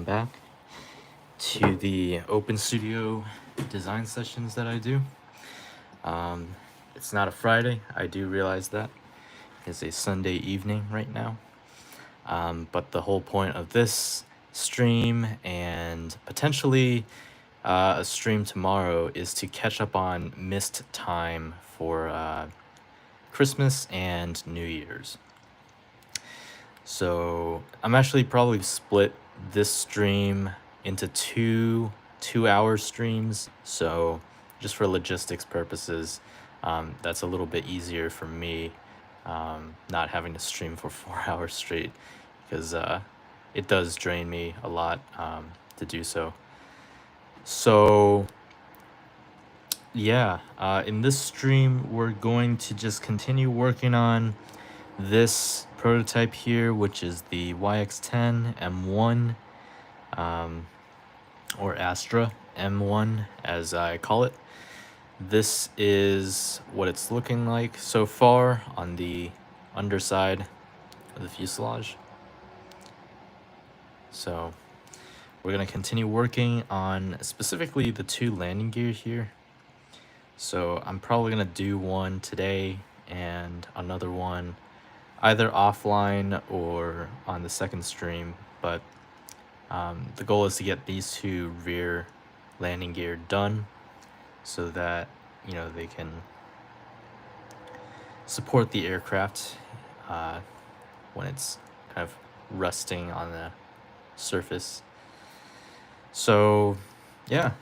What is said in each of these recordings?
back to the open studio design sessions that I do. It's not a Friday, I do realize that. It's a Sunday evening right now. But the whole point of this stream and potentially a stream tomorrow is to catch up on missed time for Christmas and New Year's. So I'm actually probably split this stream into two-hour streams. So just for logistics purposes, that's a little bit easier for me, not having to stream for 4 hours straight, because it does drain me a lot to do so. So yeah, in this stream, we're going to just continue working on this prototype here, which is the YX10 M1, or Astra M1 as I call it. This is what it's looking like so far on the underside of the fuselage. So we're going to continue working on specifically the two landing gear here. So I'm probably going to do one today and another one either offline or on the second stream, but the goal is to get these two rear landing gear done so that, you know, they can support the aircraft when it's kind of resting on the surface. So yeah,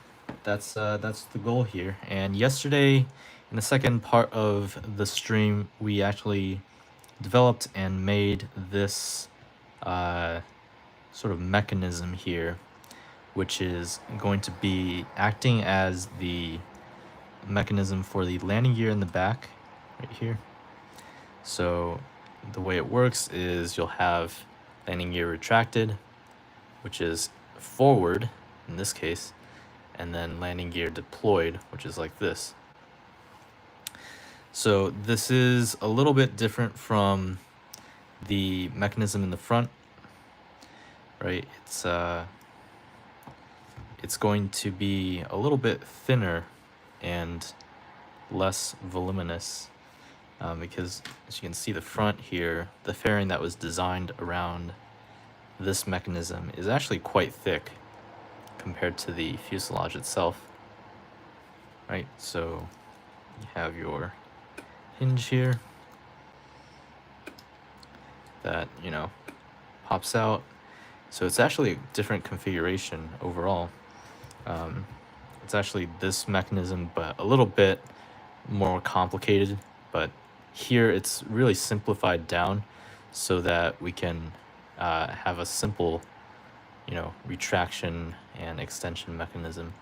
that's the goal here. And yesterday, in the second part of the stream, we actually developed and made this sort of mechanism here, which is going to be acting as the mechanism for the landing gear in the back right here. So the way it works is you'll have landing gear retracted, which is forward in this case, and then landing gear deployed, which is like this. So this is a little bit different from the mechanism in the front, right? It's going to be a little bit thinner and less voluminous, because as you can see the front here, the fairing that was designed around this mechanism is actually quite thick compared to the fuselage itself, right? So you have your hinge here that, you know, pops out. So it's actually a different configuration overall. It's actually this mechanism, but a little bit more complicated. But here it's really simplified down so that we can have a simple, you know, retraction and extension mechanism.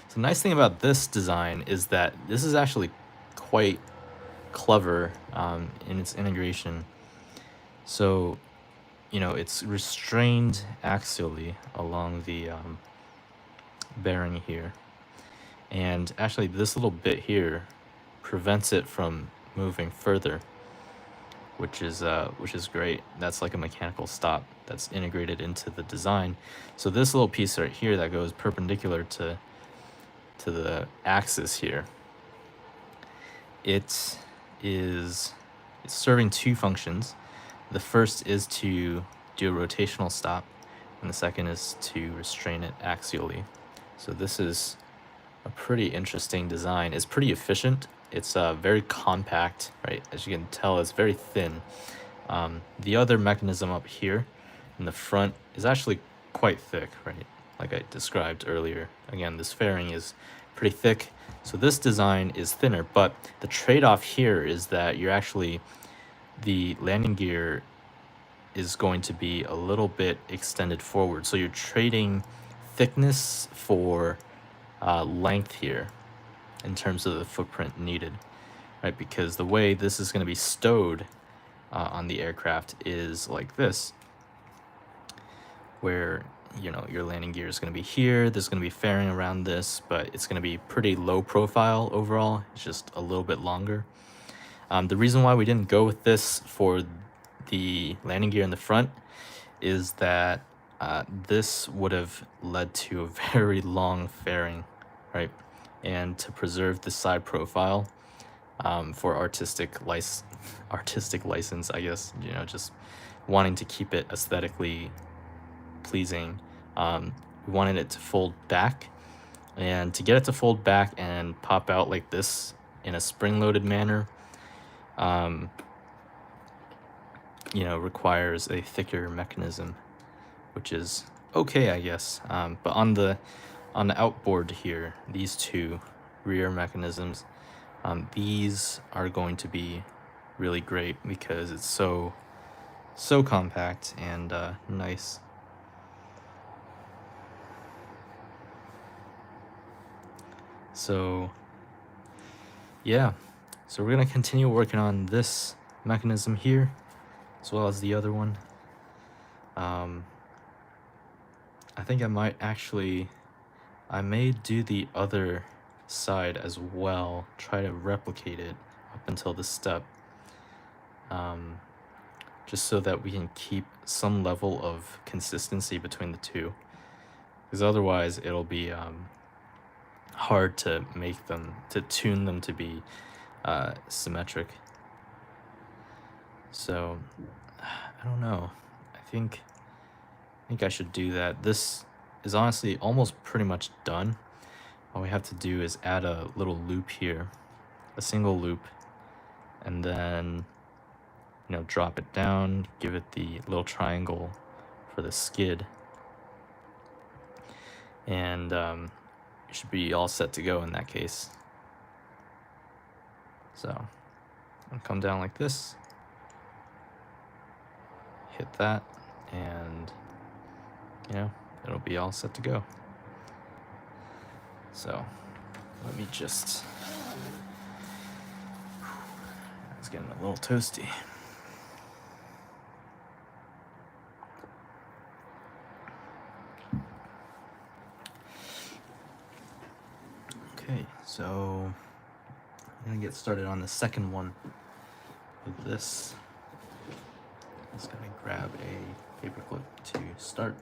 So the nice thing about this design is that this is actually quite clever in its integration. So, you know, it's restrained axially along the bearing here, and actually this little bit here prevents it from moving further, which is great. That's like a mechanical stop that's integrated into the design. So this little piece right here that goes perpendicular to the axis here, it's serving two functions. The first is to do a rotational stop, and the second is to restrain it axially. So this is a pretty interesting design. It's pretty efficient. It's very compact, right? As you can tell, it's very thin. The other mechanism up here in the front is actually quite thick, right? Like I described earlier. Again, this fairing is pretty thick. So this design is thinner, but the trade-off here is that you're actually, the landing gear is going to be a little bit extended forward. So you're trading thickness for length here in terms of the footprint needed, right? Because the way this is going to be stowed on the aircraft is like this, where, you know, your landing gear is going to be here. There's going to be fairing around this, but it's going to be pretty low profile overall. It's just a little bit longer. The reason why we didn't go with this for the landing gear in the front is that this would have led to a very long fairing, right? And to preserve the side profile, for artistic license, I guess, just wanting to keep it aesthetically pleasing. We wanted it to fold back, and to get it to fold back and pop out like this in a spring-loaded manner, um, requires a thicker mechanism, which is okay, I guess. But on the outboard here, these two rear mechanisms, these are going to be really great because it's so compact and nice. So yeah, so we're gonna continue working on this mechanism here as well as the other one. I think I may do the other side as well, try to replicate it up until this step, just so that we can keep some level of consistency between the two, because otherwise it'll be hard to tune them to be symmetric. So I don't know, I think I should do that. This is honestly almost pretty much done. All we have to do is add a little loop here, a single loop, and then drop it down, give it the little triangle for the skid, and it should be all set to go in that case. So I'll come down like this, hit that, and it'll be all set to go. So let me just, it's getting a little toasty. Okay, so I'm gonna get started on the second one with this. I'm just gonna grab a paperclip to start.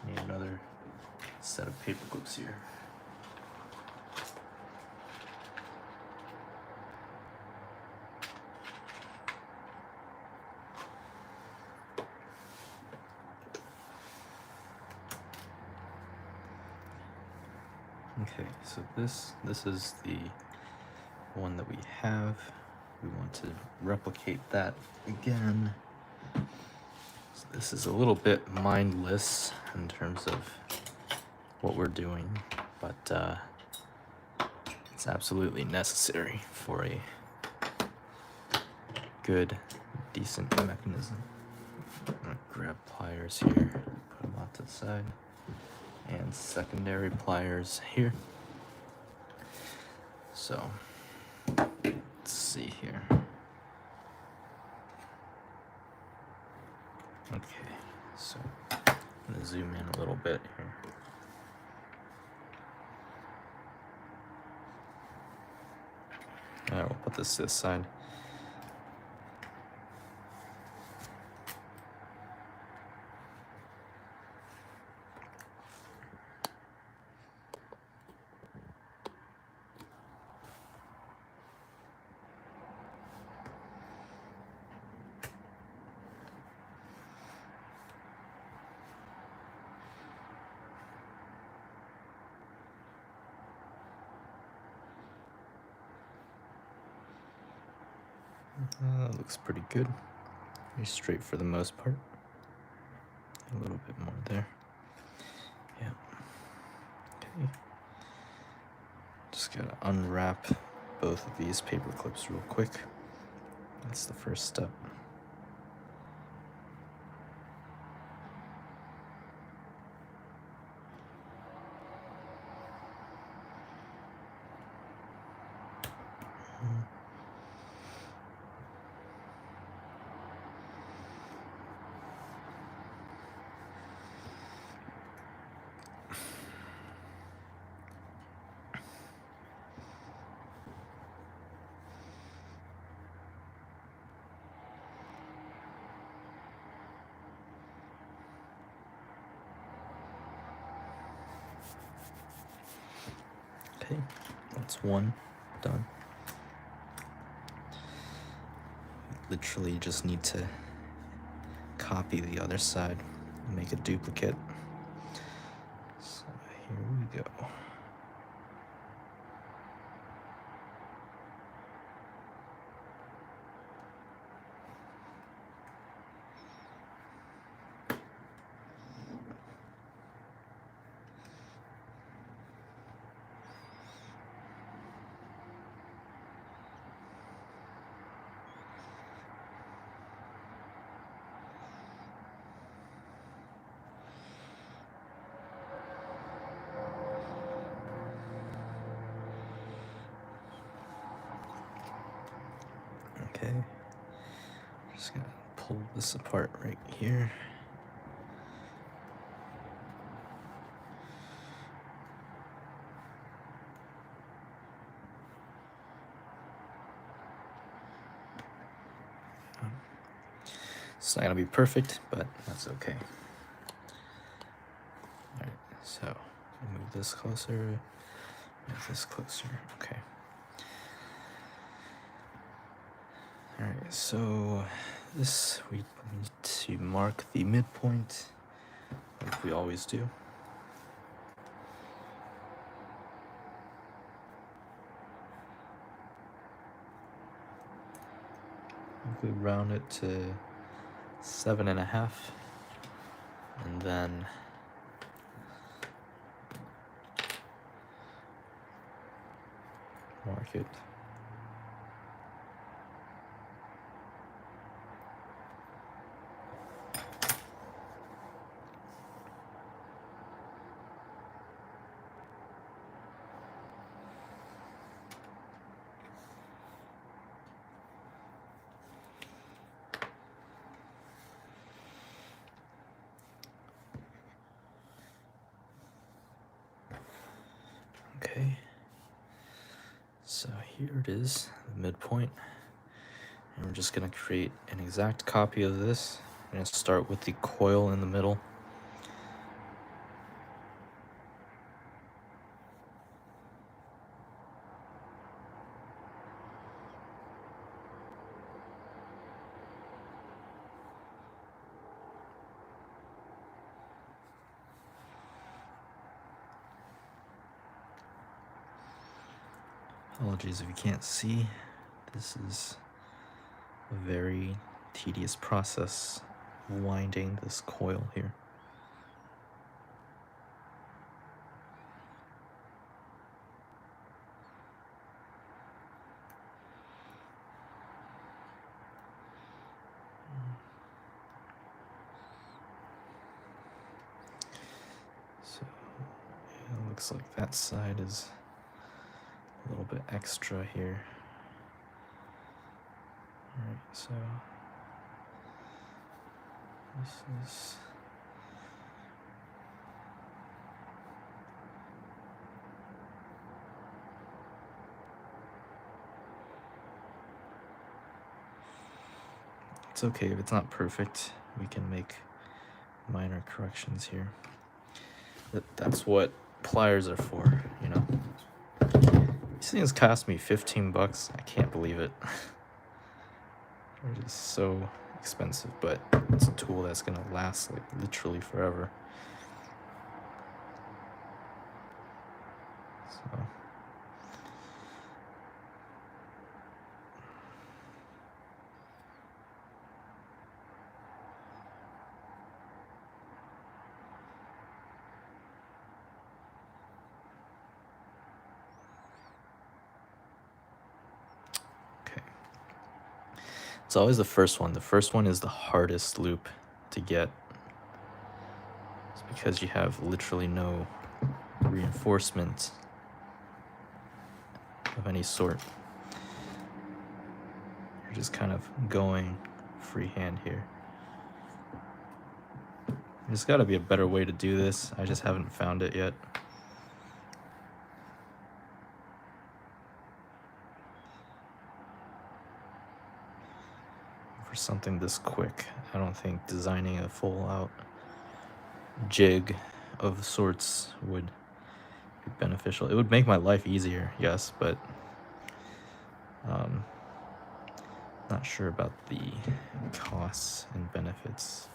Need another set of paper clips here. Okay, so this is the one that we have. We want to replicate that again. So this is a little bit mindless in terms of what we're doing, but it's absolutely necessary for a good, decent mechanism. I'm gonna grab pliers here, put them off to the side, and secondary pliers here. So let's see here. Okay, so I'm gonna zoom in a little bit here. Alright, we'll put this to the side. Looks pretty good. Pretty straight for the most part. A little bit more there. Yeah. Okay. Just gotta unwrap both of these paper clips real quick. That's the first step. Okay, that's one done. Literally just need to copy the other side and make a duplicate. So here we go. Okay, just gonna pull this apart right here. It's not gonna be perfect, but that's okay. All right, so move this closer, move this closer. Okay. All right, so this we need to mark the midpoint, like we always do. We round it to 7.5, and then mark it. Okay, so here it is, the midpoint, and we're just gonna create an exact copy of this. I'm gonna start with the coil in the middle. Apologies if you can't see. This is a very tedious process, winding this coil here. So it looks like that side is a little bit extra here. All right, so this is it's okay if it's not perfect. We can make minor corrections here. That's what pliers are for, you know. These things cost me 15 bucks. I can't believe it. They're just so expensive, but it's a tool that's gonna last like literally forever. So okay. It's always the first one. The first one is the hardest loop to get. It's because you have literally no reinforcement of any sort. You're just kind of going freehand here. There's got to be a better way to do this. I just haven't found it yet. For something this quick, I don't think designing a full-out jig of sorts would be beneficial. It would make my life easier, yes, but um, not sure about the costs and benefits.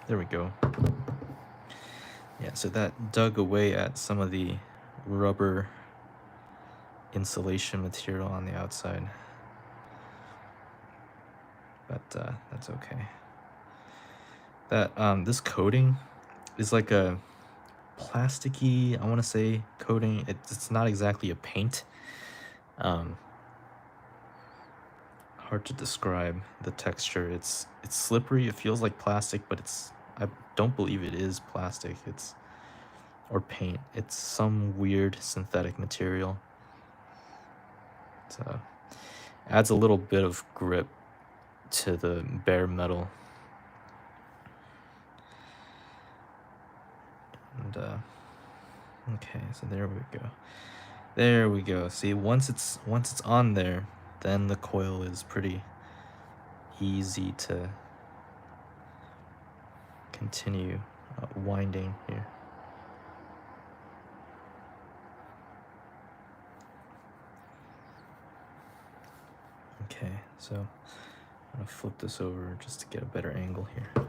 There we go. Yeah, so that dug away at some of the rubber insulation material on the outside. But that's okay. That this coating is like a plasticky, I want to say, coating. It's not exactly a paint. Um, hard to describe the texture. It's slippery. It feels like plastic, but I don't believe it is plastic. It's or paint. It's some weird synthetic material. It adds a little bit of grip to the bare metal. And okay, so there we go. There we go. See, once it's on there, then the coil is pretty easy to continue winding here. Okay, so I'm gonna flip this over just to get a better angle here.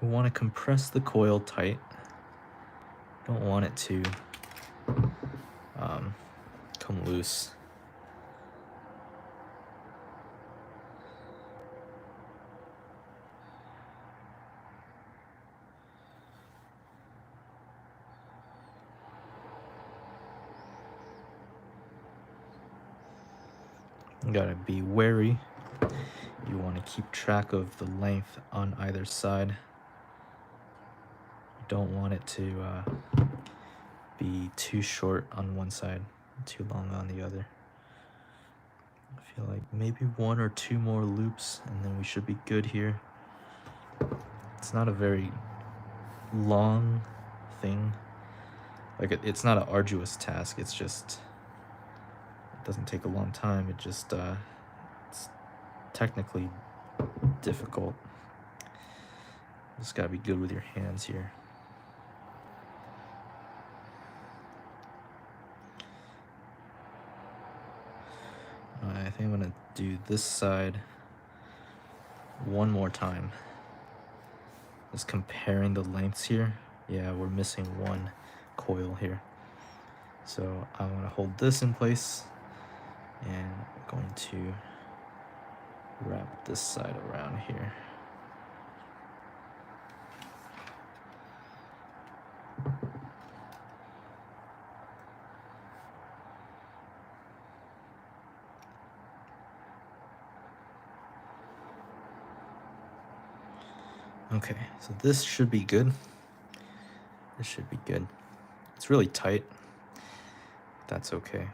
We want to compress the coil tight. Don't want it to come loose. You gotta be wary. You want to keep track of the length on either side. You don't want it to be too short on one side, too long on the other. I feel like maybe 1 or 2 more loops and then we should be good here. It's not a very long thing. Like it's not an arduous task. It's just, it doesn't take a long time. It just it's technically difficult. Just gotta be good with your hands here. I think I'm gonna do this side one more time. Just comparing the lengths here. Yeah, we're missing 1 coil here. So I want to hold this in place and I'm going to wrap this side around here. Okay, so this should be good. This should be good. It's really tight. That's okay.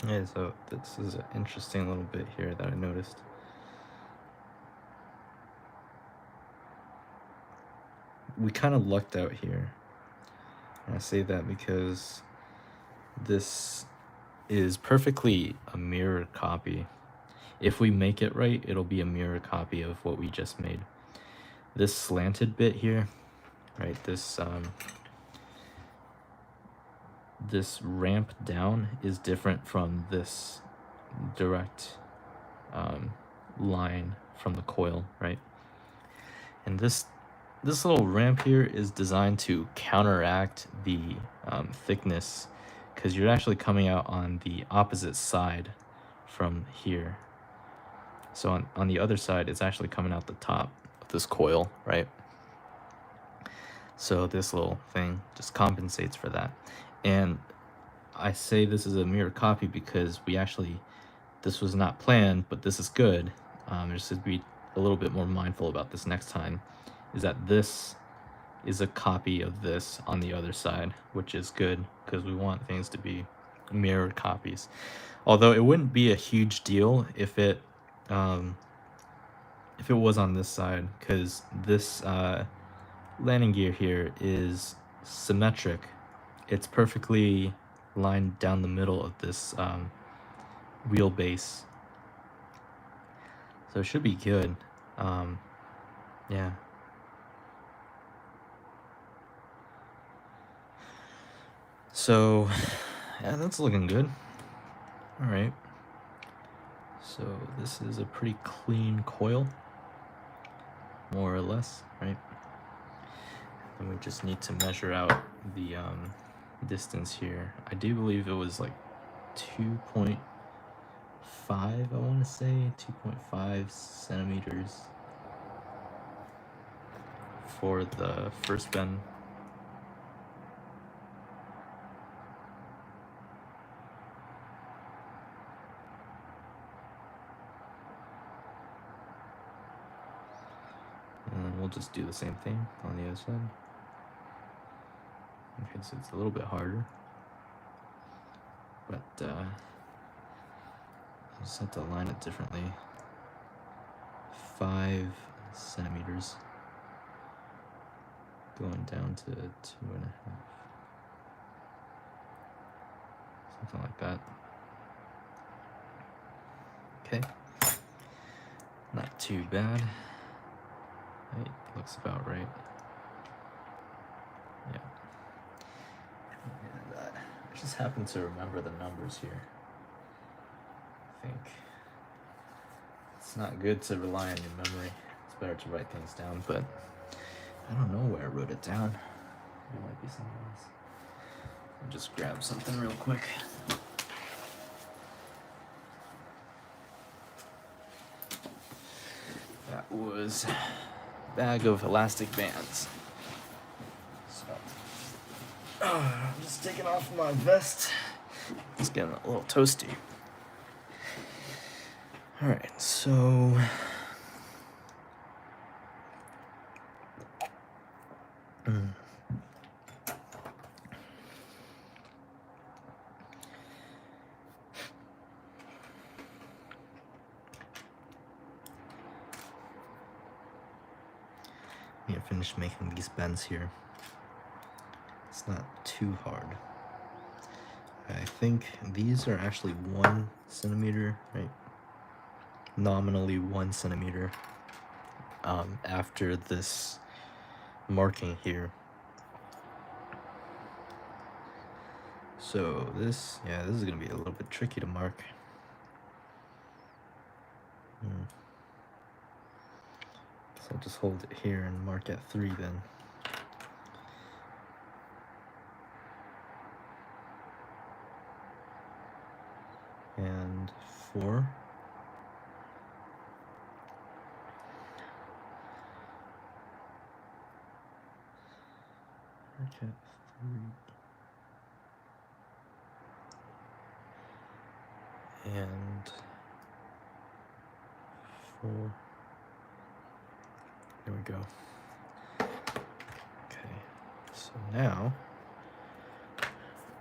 Yeah, so this is an interesting little bit here that I noticed. We kind of lucked out here. And I say that because this is perfectly a mirror copy. If we make it right, it'll be a mirror copy of what we just made. This slanted bit here, right? This ramp down is different from this direct line from the coil, right? And this little ramp here is designed to counteract the thickness, because you're actually coming out on the opposite side from here. So on the other side, it's actually coming out the top of this coil, right? So this little thing just compensates for that. And I say this is a mirror copy because this was not planned, but this is good. Just to be a little bit more mindful about this next time, is that this is a copy of this on the other side, which is good because we want things to be mirrored copies. Although it wouldn't be a huge deal if it was on this side, because this landing gear here is symmetric. It's perfectly lined down the middle of this wheelbase, so it should be good. Yeah. So, yeah, that's looking good. All right. So this is a pretty clean coil, more or less, right? And we just need to measure out the distance here. I do believe it was like 2.5, I want to say 2.5 centimeters for the first bend. And then we'll just do the same thing on the other side. Okay, so it's a little bit harder, but I just have to align it differently. 5 centimeters going down to 2.5, something like that. Okay, not too bad. Right, looks about right. Yeah. And I just happen to remember the numbers here. I think it's not good to rely on your memory. It's better to write things down, but I don't know where I wrote it down. It might be somewhere else. I'll just grab something real quick. That was a bag of elastic bands. So, I'm just taking off my vest. It's getting a little toasty. Alright, so I'm gonna finish making these bends here. It's not too hard. I think these are actually 1 centimeter, right? Nominally 1 centimeter after this marking here. So this is gonna be a little bit tricky to mark. So I'll just hold it here and mark at 3 then. And 4. Mark at 3. And 4. There we go. Okay, so now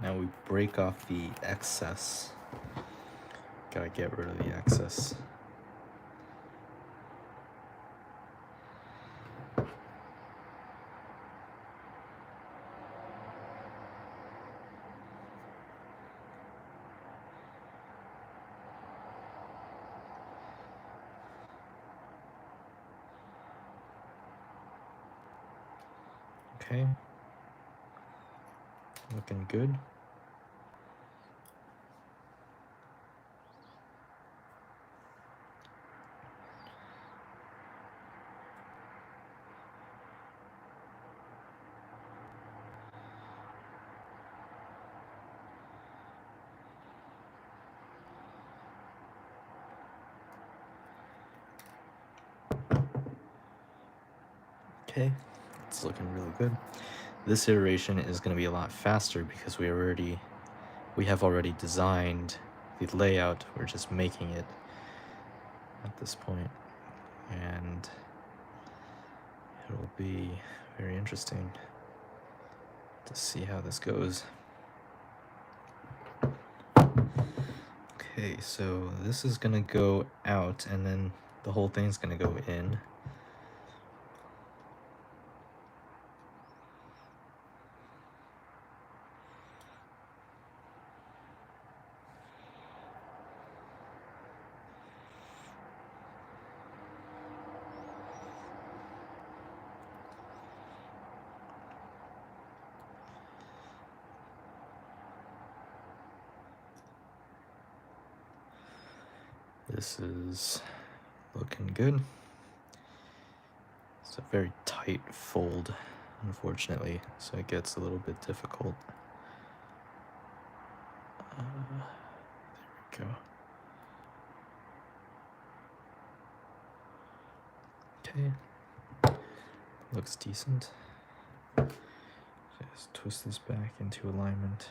we break off the excess Gotta get rid of the excess. Okay. Looking good. Okay, it's looking really good. This iteration is going to be a lot faster because we have already designed the layout. We're just making it at this point, and it'll be very interesting to see how this goes. Okay, so this is gonna go out and then the whole thing's gonna go in. This is looking good. It's a very tight fold, unfortunately, so it gets a little bit difficult. There we go. Okay, looks decent. Just twist this back into alignment.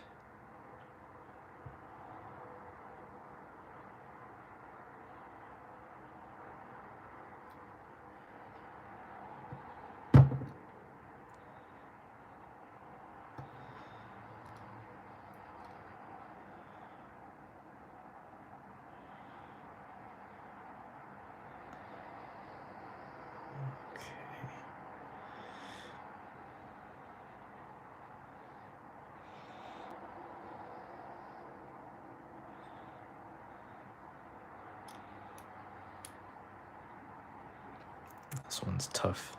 This one's tough.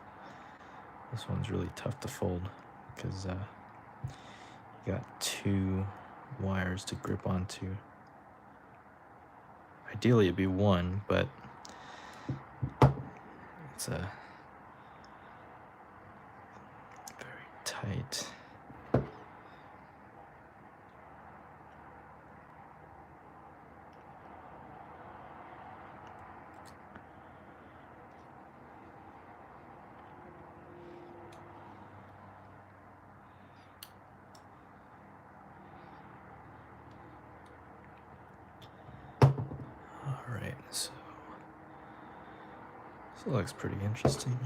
This one's really tough to fold because you got two wires to grip onto. Ideally it'd be one, but it's a very tight. Alright, so it looks pretty interesting.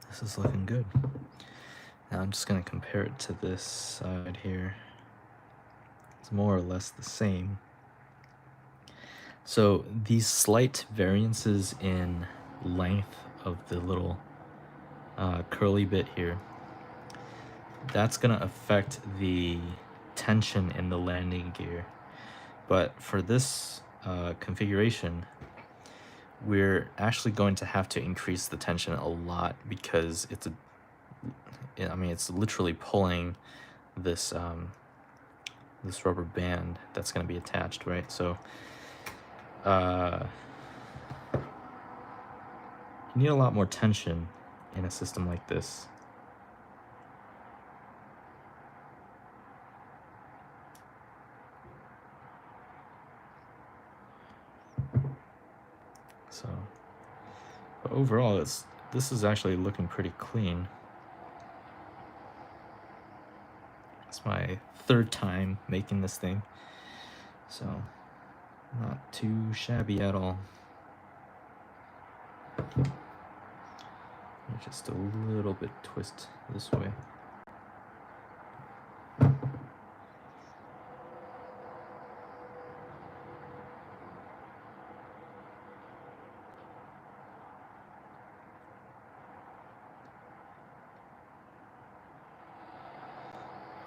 This is looking good. Now I'm just going to compare it to this side here. It's more or less the same. So these slight variances in length of the little curly bit here, that's going to affect the tension in the landing gear. But for this configuration, we're actually going to have to increase the tension a lot because it's literally pulling this this rubber band that's going to be attached, right? So you need a lot more tension in a system like this. But overall, this is actually looking pretty clean. It's my third time making this thing, so not too shabby at all. Just a little bit twist this way.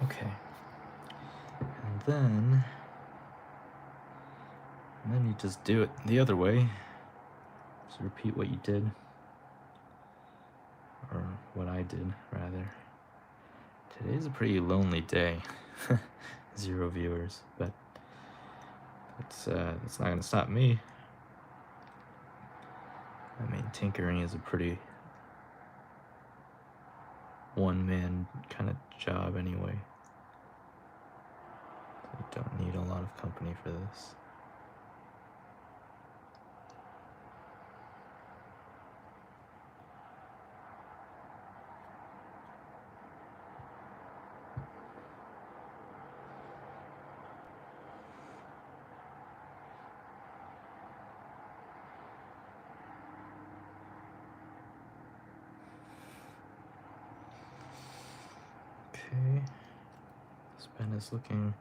Okay, and then you just do it the other way. Just repeat what you did, or what I did, rather. Today's a pretty lonely day. 0 viewers, but it's not gonna stop me. I mean, tinkering is a pretty one-man kind of job anyway. You don't need a lot of company for this. Okay, this pen is looking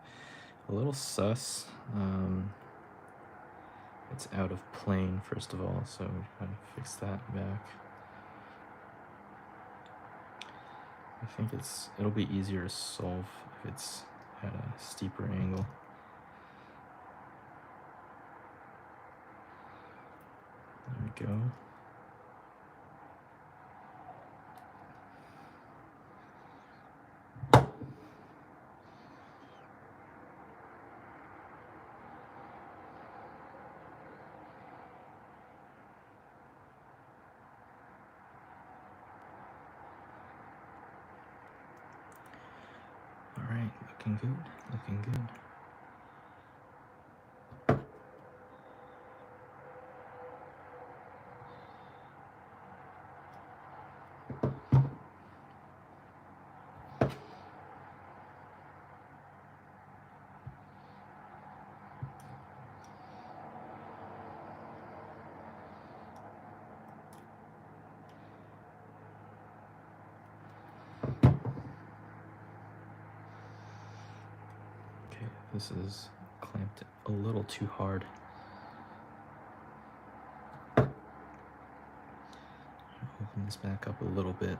a little sus. It's out of plane, first of all, so we gotta fix that back. I think it'll be easier to solve if it's at a steeper angle. There we go. All right, looking good, looking good. This is clamped a little too hard. Open this back up a little bit.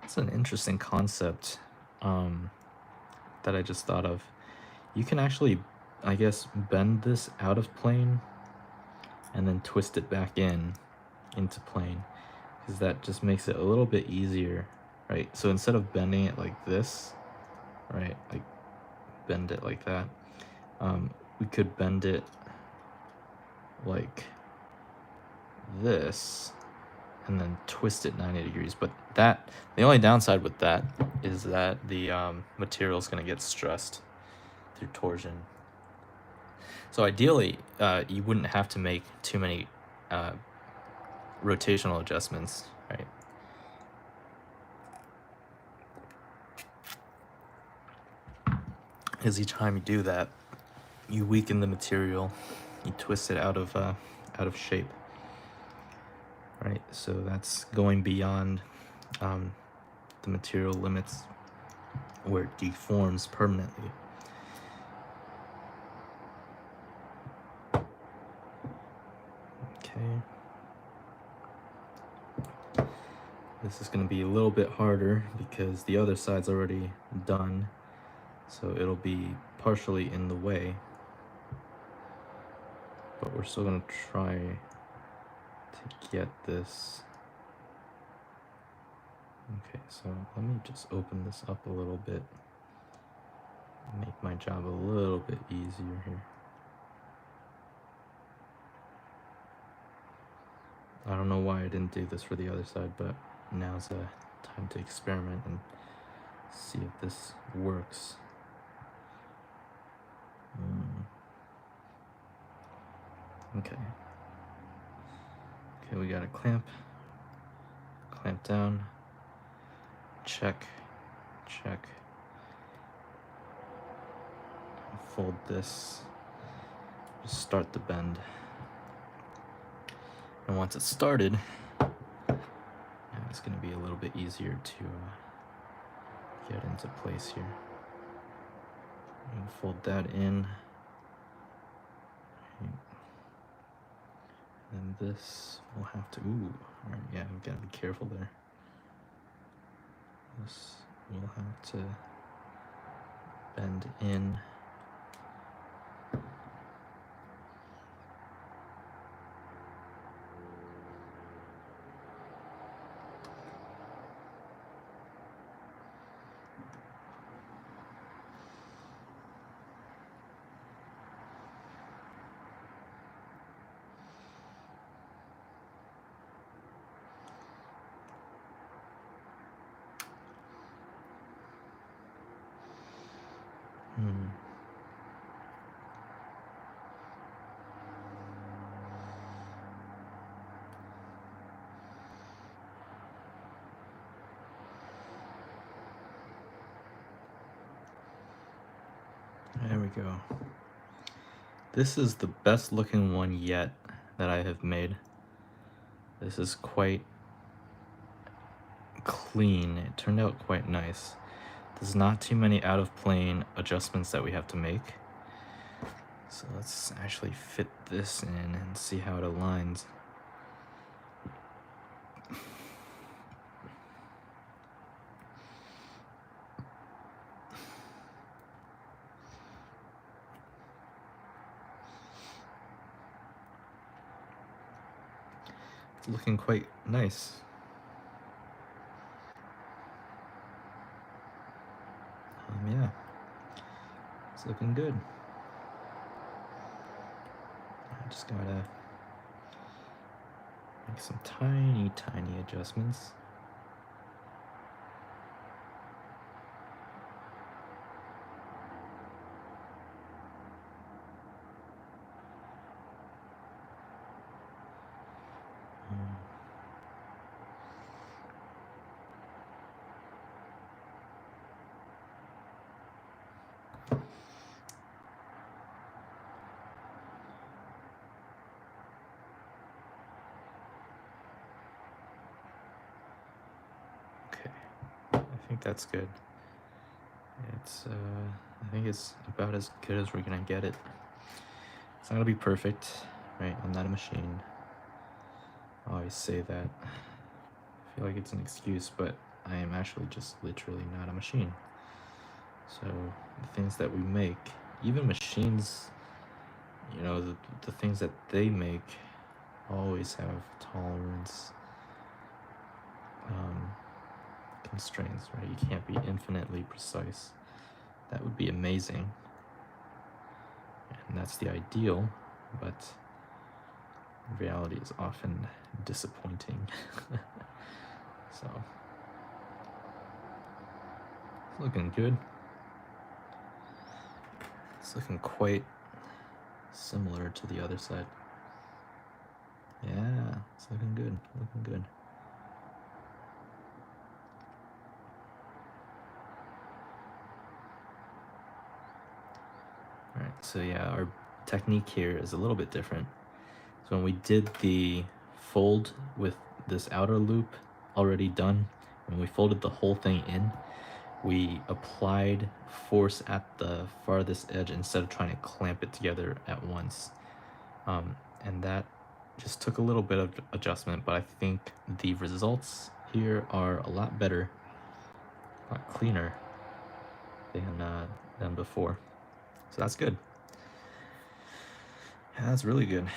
It's an interesting concept that I just thought of. You can actually, I guess, bend this out of plane and then twist it back into plane, because that just makes it a little bit easier, right? So instead of bending it like this, right, like bend it like that, we could bend it like this and then twist it 90 degrees. But the only downside with that is that the material is going to get stressed through torsion. So ideally, you wouldn't have to make too many rotational adjustments, right? Because each time you do that, you weaken the material, you twist it out of shape. Right, so that's going beyond the material limits where it deforms permanently. Okay. This is going to be a little bit harder because the other side's already done, so it'll be partially in the way. But we're still going to try to get this Okay, so let me just open this up a little bit. Make my job a little bit easier here. I don't know why I didn't do this for the other side, but now's the time to experiment and see if this works. Okay. Okay, we got a clamp down, check, check. Fold this, just start the bend. And once it's started, it's going to be a little bit easier to get into place here. And fold that in. And this will have to, all right, yeah, we gotta be careful there. This will have to bend in. There we go. This is the best looking one yet that I have made. This is quite clean. It turned out quite nice. There's not too many out of plane adjustments that we have to make. So let's actually fit this in and see how it aligns. It's looking quite nice. Yeah, it's looking good. I just gotta make some tiny adjustments. I think that's good. It's I think it's about as good as we're gonna get it. It's not gonna be perfect, right? I'm not a machine. I always say that. I feel like it's an excuse, but I am actually just literally not a machine. So the things that we make, even machines, you know, the things that they make always have tolerance constraints, right? You can't be infinitely precise. That would be amazing, and that's the ideal, but reality is often disappointing. So it's looking good. It's looking quite similar to the other side. Yeah, it's looking good, looking good. All right, so yeah, our technique here is a little bit different. So when we did the fold with this outer loop already done, when we folded the whole thing in, we applied force at the farthest edge instead of trying to clamp it together at once. And that just took a little bit of adjustment, but I think the results here are a lot better, a lot cleaner than before. So that's good. Yeah, that's really good.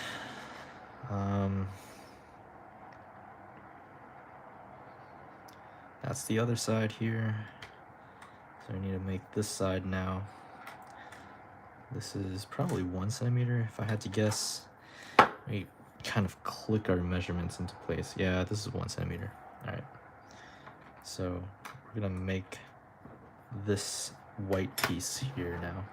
That's the other side here. So I need to make this side now. This is probably 1 centimeter if I had to guess. We kind of click our measurements into place. Yeah, this is 1 centimeter. All right. So we're gonna make this white piece here now.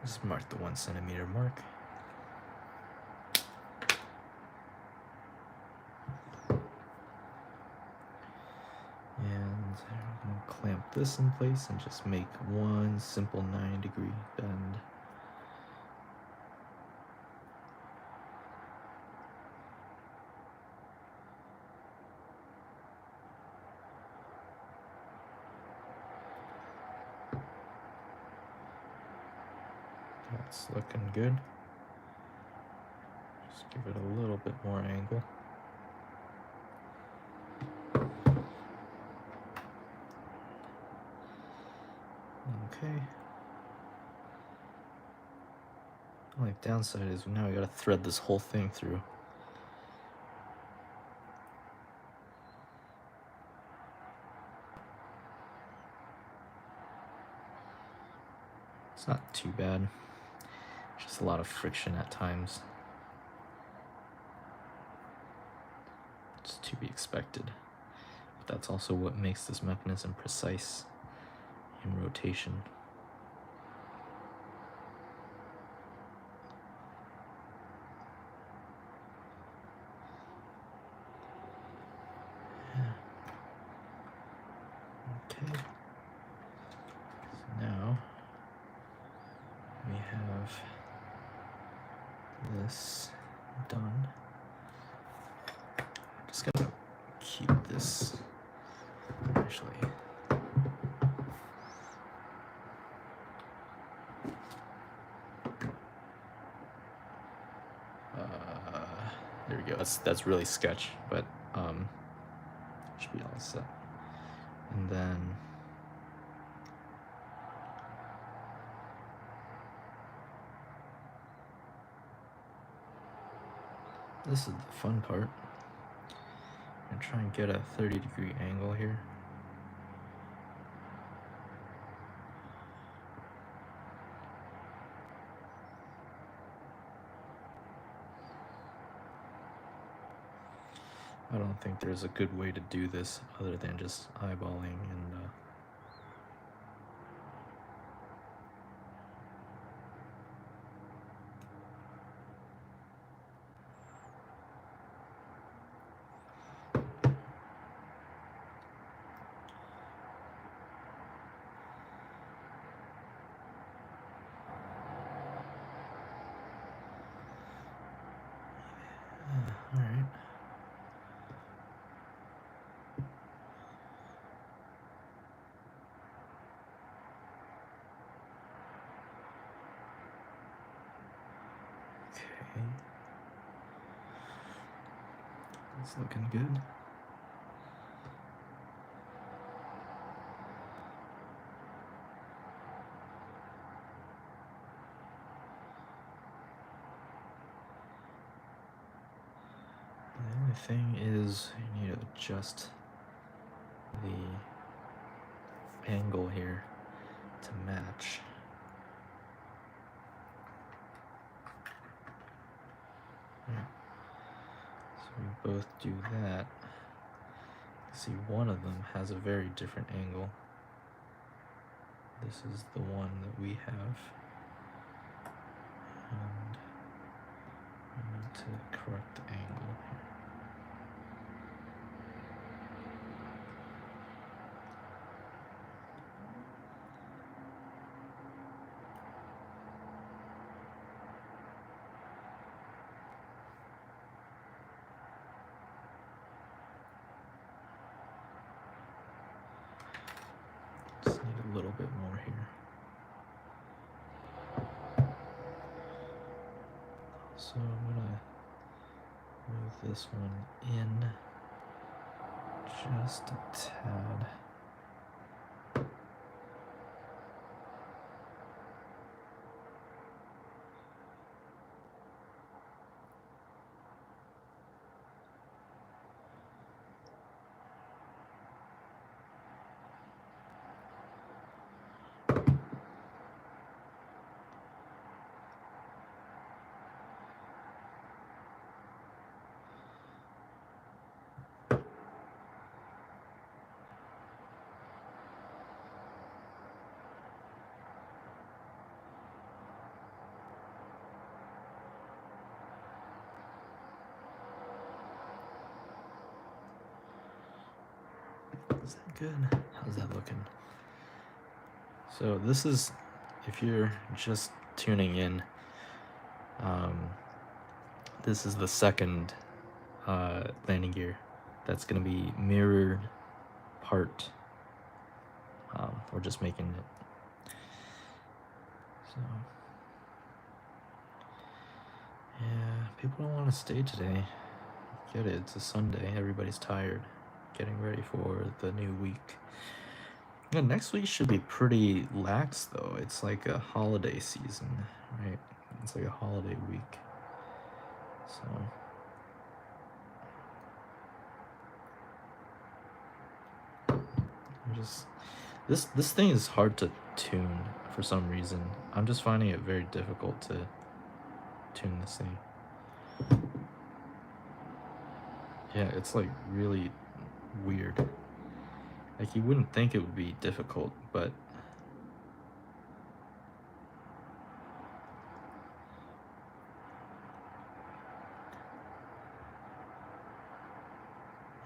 Just mark the 1 centimeter mark. And I'm gonna clamp this in place and just make one simple 9-degree bend. That's looking good. Just give it a little bit more angle. Okay. The only downside is now we gotta thread this whole thing through. It's not too bad. Just a lot of friction at times. It's to be expected. But that's also what makes this mechanism precise in rotation. Okay. So now we have this done. I'm just gonna keep this actually. There we go. That's really sketch, but should be all set. And then this is the fun part. I'm gonna try and get a 30-degree angle here. I don't think there's a good way to do this other than just eyeballing and all right. Okay. It's looking good. The only thing is you need to adjust the angle here to match. Yeah. So we both do that. See, one of them has a very different angle. This is the one that we have. And I need to correct the angle here. Just need a little bit more here. this one in just a tad. Is that good? How's that looking? So this is, if you're just tuning in, this is the second landing gear that's going to be mirrored part. We're just making it. So, yeah, people don't want to stay today. Get it, it's a Sunday, everybody's tired, getting ready for the new week. Yeah, next week should be pretty lax though. It's like a holiday season, right? It's like a holiday week. So I'm just this thing is hard to tune for some reason. I'm just finding it very difficult to tune this thing. Yeah, it's like really weird. Like you wouldn't think it would be difficult, but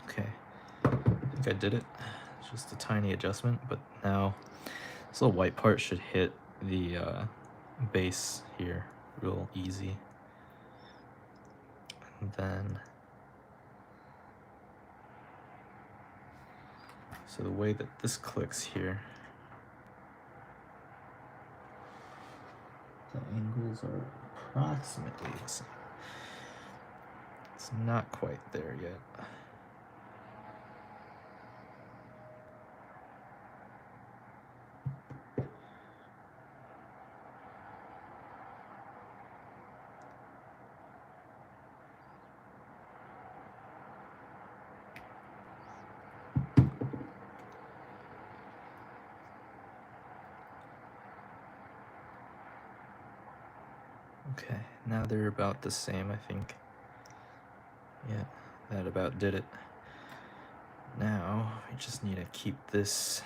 okay. I think I did it. It's just a tiny adjustment, but now this little white part should hit the base here real easy. And then, so the way that this clicks here, the angles are approximately the same. It's not quite there yet. Okay, now they're about the same, I think. Yeah, that about did it. Now, we just need to keep this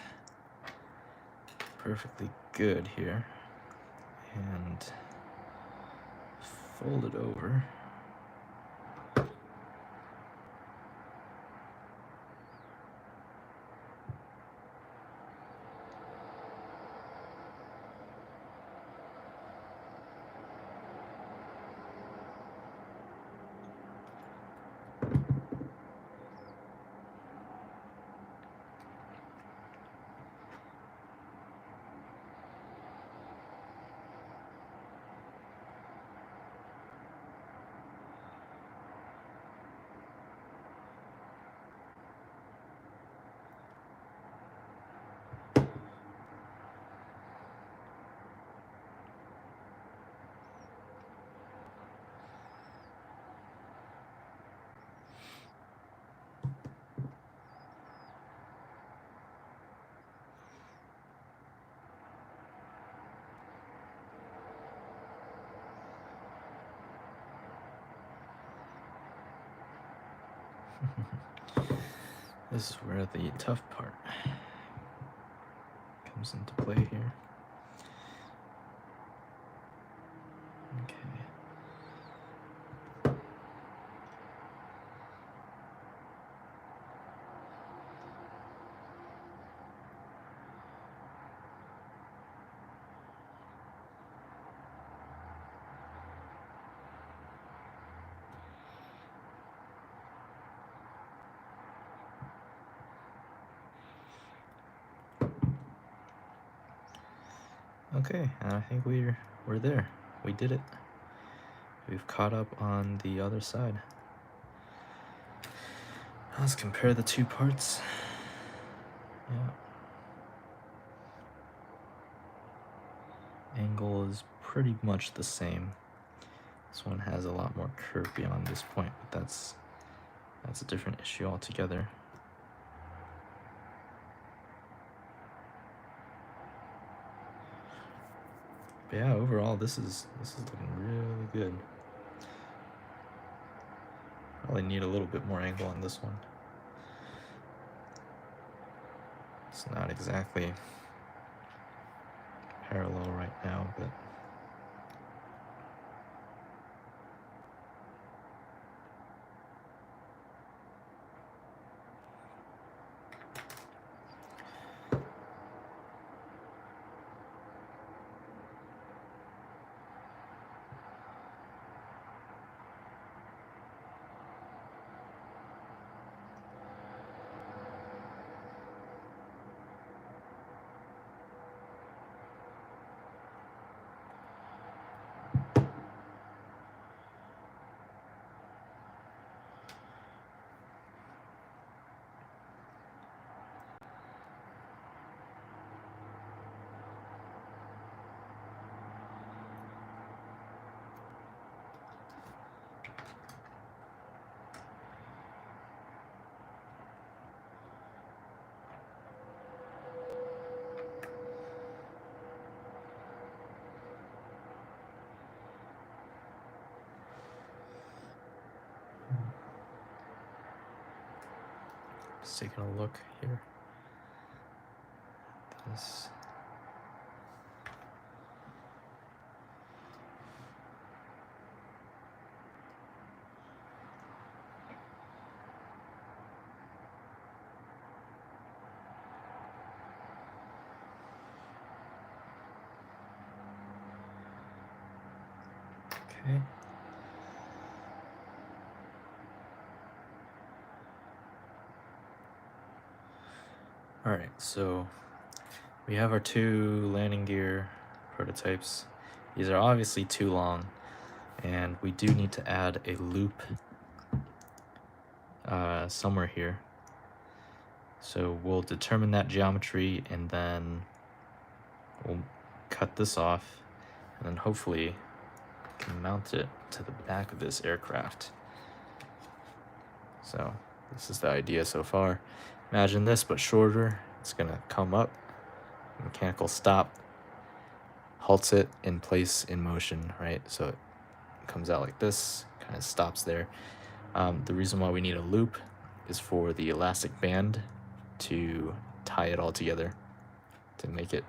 perfectly good here and fold it over. This is where the tough part comes into play here. Okay. Okay, and I think we're there. We did it. We've caught up on the other side. Let's compare the two parts. Yeah. Angle is pretty much the same. This one has a lot more curve beyond this point, but that's a different issue altogether. But yeah, overall this is looking really good. Probably need a little bit more angle on this one. It's not exactly parallel right now, but just taking a look here. This. Okay. All right, so we have our two landing gear prototypes. These are obviously too long, and we do need to add a loop somewhere here. So we'll determine that geometry, and then we'll cut this off, and then hopefully we can mount it to the back of this aircraft. So this is the idea so far. Imagine this, but shorter. It's gonna come up, mechanical stop, halts it in place in motion, right? So it comes out like this, kind of stops there. The reason why we need a loop is for the elastic band to tie it all together, to make it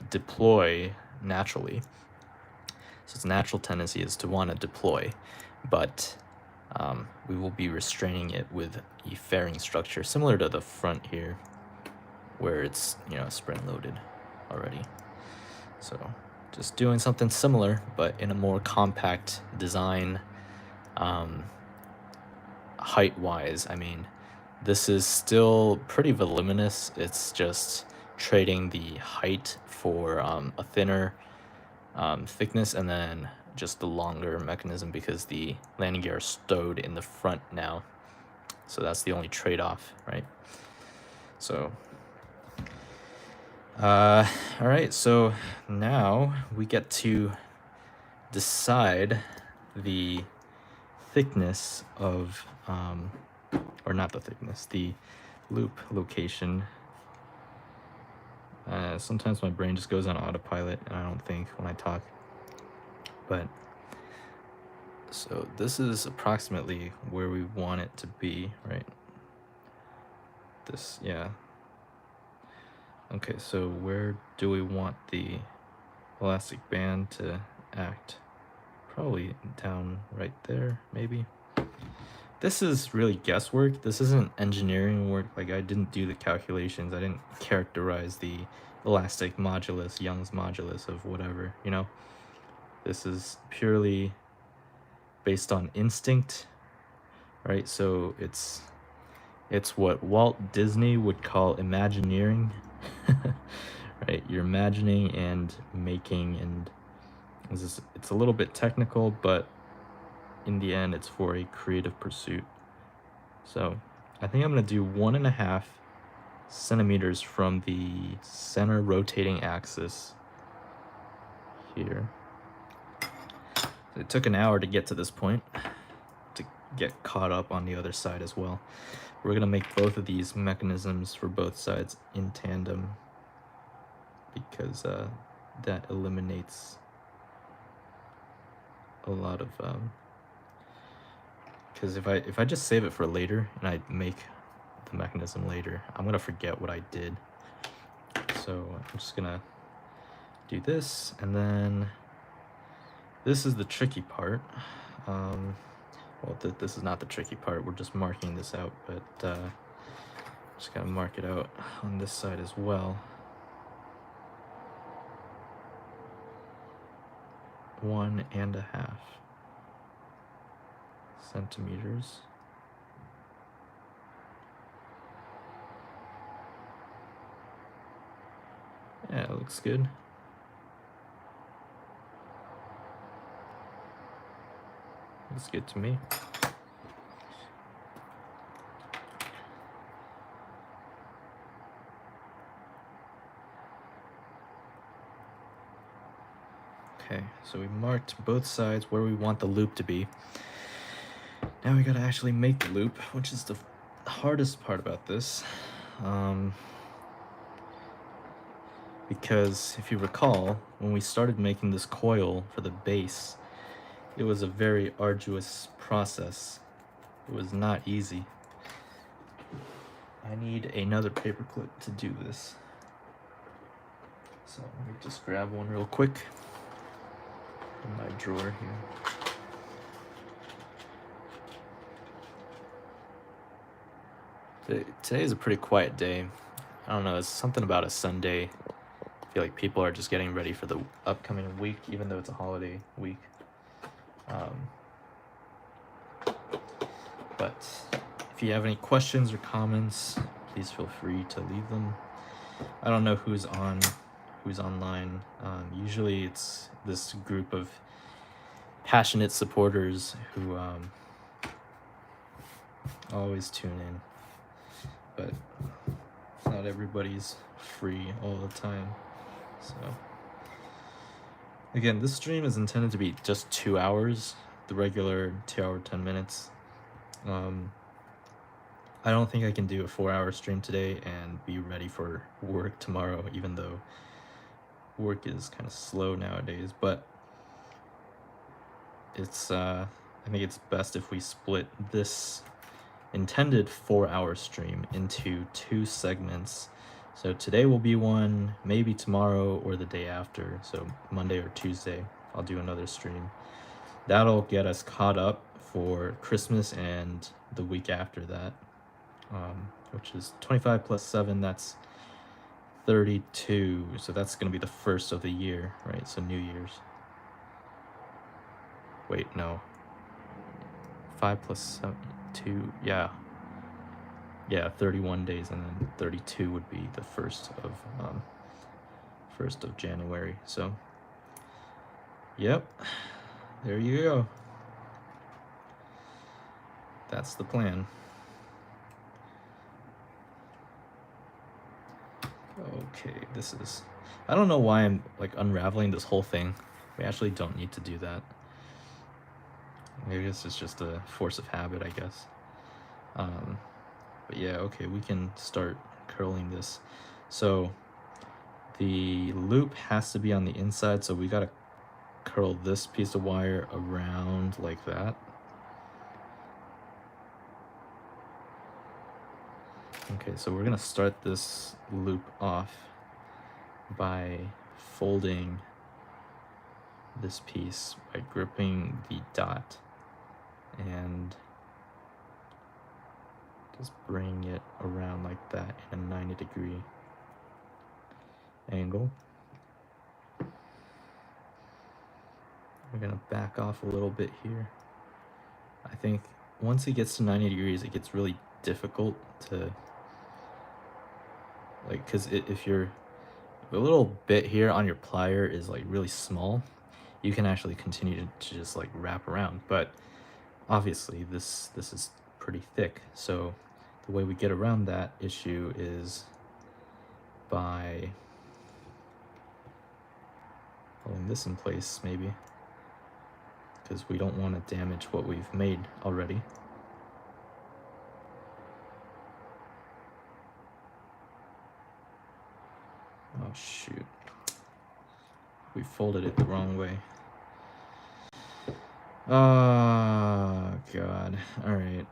deploy naturally. So its natural tendency is to want to deploy, but we will be restraining it with a fairing structure similar to the front here, where it's, spring loaded already. So just doing something similar, but in a more compact design. Height-wise, I mean, this is still pretty voluminous. It's just trading the height for a thinner thickness, and then just the longer mechanism, because the landing gear is stowed in the front now. So that's the only trade-off, right? So all right, so now we get to decide the thickness of or not the thickness, the loop location. Sometimes my brain just goes on autopilot and I don't think when I talk. But so this is approximately where we want it to be, right? This, yeah. Okay, so where do we want the elastic band to act? Probably down right there, maybe. This is really guesswork. This isn't engineering work. Like, I didn't do the calculations. I didn't characterize the elastic modulus, Young's modulus of whatever, This is purely based on instinct, right? So it's what Walt Disney would call imagineering, right? You're imagining and making, and it's a little bit technical, but in the end, it's for a creative pursuit. So I think I'm gonna do 1.5 centimeters from the center rotating axis here. It took an hour to get to this point, to get caught up on the other side as well. We're gonna make both of these mechanisms for both sides in tandem, because that eliminates a lot of because if I just save it for later and I make the mechanism later, I'm gonna forget what I did. So I'm just gonna do this, and then this is the tricky part. Well, this is not the tricky part. We're just marking this out, but just gotta mark it out on this side as well. 1.5 centimeters. Yeah, it looks good. Looks good to me. Okay, so we marked both sides where we want the loop to be. Now we gotta actually make the loop, which is the hardest part about this. Because if you recall, when we started making this coil for the base, it was a very arduous process. It was not easy. I need another paperclip to do this. So let me just grab one real quick in my drawer here. Today is a pretty quiet day. I don't know, it's something about a Sunday. I feel like people are just getting ready for the upcoming week, even though it's a holiday week. But if you have any questions or comments, please feel free to leave them. I don't know who's online. Usually it's this group of passionate supporters who always tune in, but not everybody's free all the time. So again, this stream is intended to be just 2 hours, the regular 2 hour 10 minutes. I don't think I can do a 4-hour stream today and be ready for work tomorrow, even though work is kind of slow nowadays. But it's I think it's best if we split this intended 4-hour stream into 2 segments. So today will be one, maybe tomorrow or the day after, so Monday or Tuesday I'll do another stream. That'll get us caught up for Christmas and the week after that, which is 25 plus 7, that's 32. So that's going to be the first of the year, right? So New Year's. Wait, no. 5 plus 7, 2, yeah. Yeah, 31 days, and then 32 would be the 1st of January. So, yep, there you go. That's the plan. Okay, this is, I don't know why I'm like unraveling this whole thing. We actually don't need to do that. Maybe this is just a force of habit, I guess. But yeah, okay, we can start curling this. So the loop has to be on the inside, so we gotta curl this piece of wire around like that. Okay, so we're gonna start this loop off by folding this piece by gripping the dot and just bring it around like that in a 90-degree angle. We're gonna back off a little bit here. I think once it gets to 90 degrees, it gets really difficult to, like, because if you're, a little bit here on your plier is like really small, you can actually continue to just like wrap around. But obviously this is pretty thick. So the way we get around that issue is by holding this in place, maybe, because we don't want to damage what we've made already. Oh shoot, we folded it the wrong way. Oh god. All right,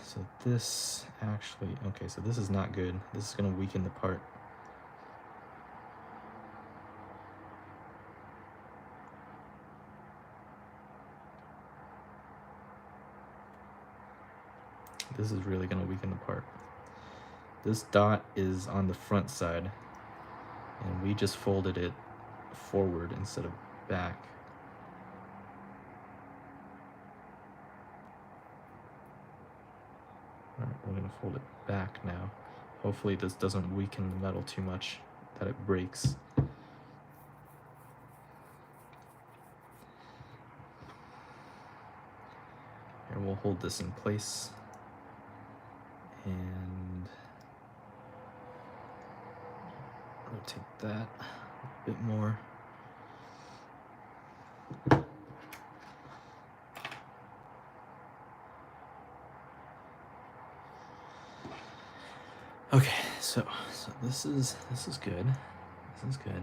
so this actually, okay, so this is not good. This is going to weaken the part. This is really going to weaken the part. This dot is on the front side, and we just folded it forward instead of back. Alright, we're going to fold it back now. Hopefully this doesn't weaken the metal too much that it breaks. Here, we'll hold this in place. And rotate that a bit more. Okay, so this is good. This is good.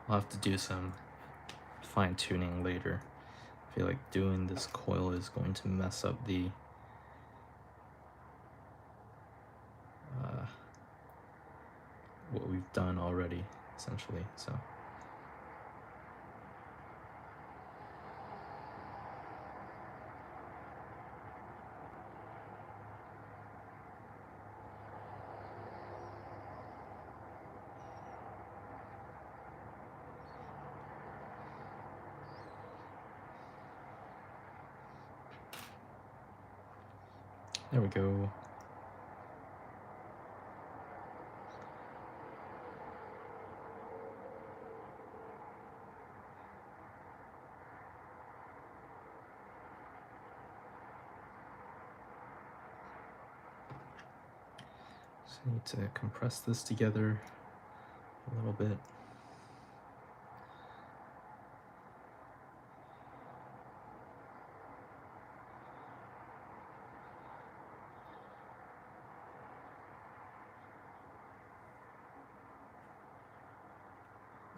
I'll have to do some fine-tuning later. I feel like doing this coil is going to mess up the what we've done already, essentially. So there we go. Just need to compress this together a little bit.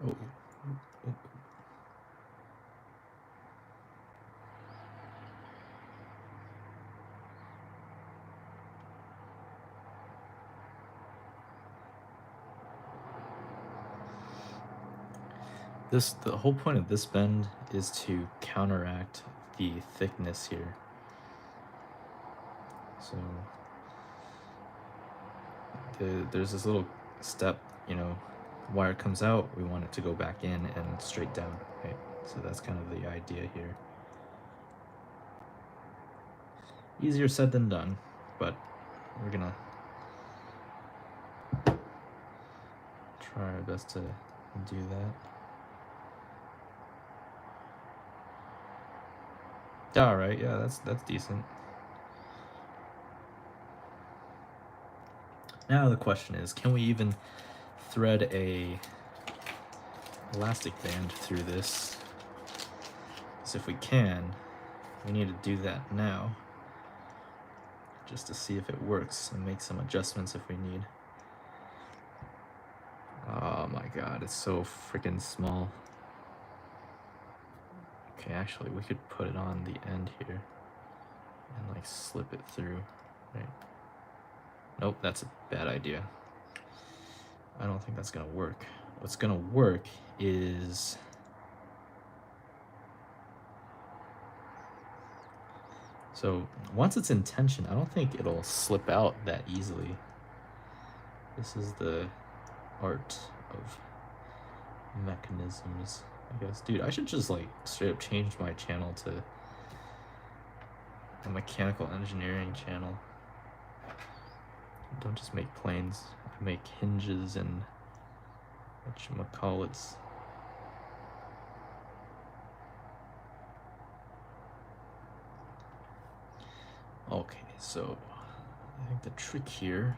Oh. The whole point of this bend is to counteract the thickness here. So there's this little step, you know, wire comes out, we want it to go back in and straight down, right? So that's kind of the idea here. Easier said than done, but we're gonna try our best to do that. All right, yeah, that's decent. Now the question is, can we even thread a elastic band through this? Because if we can, we need to do that now, just to see if it works and make some adjustments if we need. Oh my god, it's so freaking small. Okay, actually, we could put it on the end here and like slip it through, right? Nope, that's a bad idea. I don't think that's gonna work. What's gonna work is so once it's in tension, I don't think it'll slip out that easily. This is the art of mechanisms, I guess. Dude, I should just like straight up change my channel to a mechanical engineering channel. Don't just make planes, I make hinges and whatchamacallits. Okay, so I think the trick here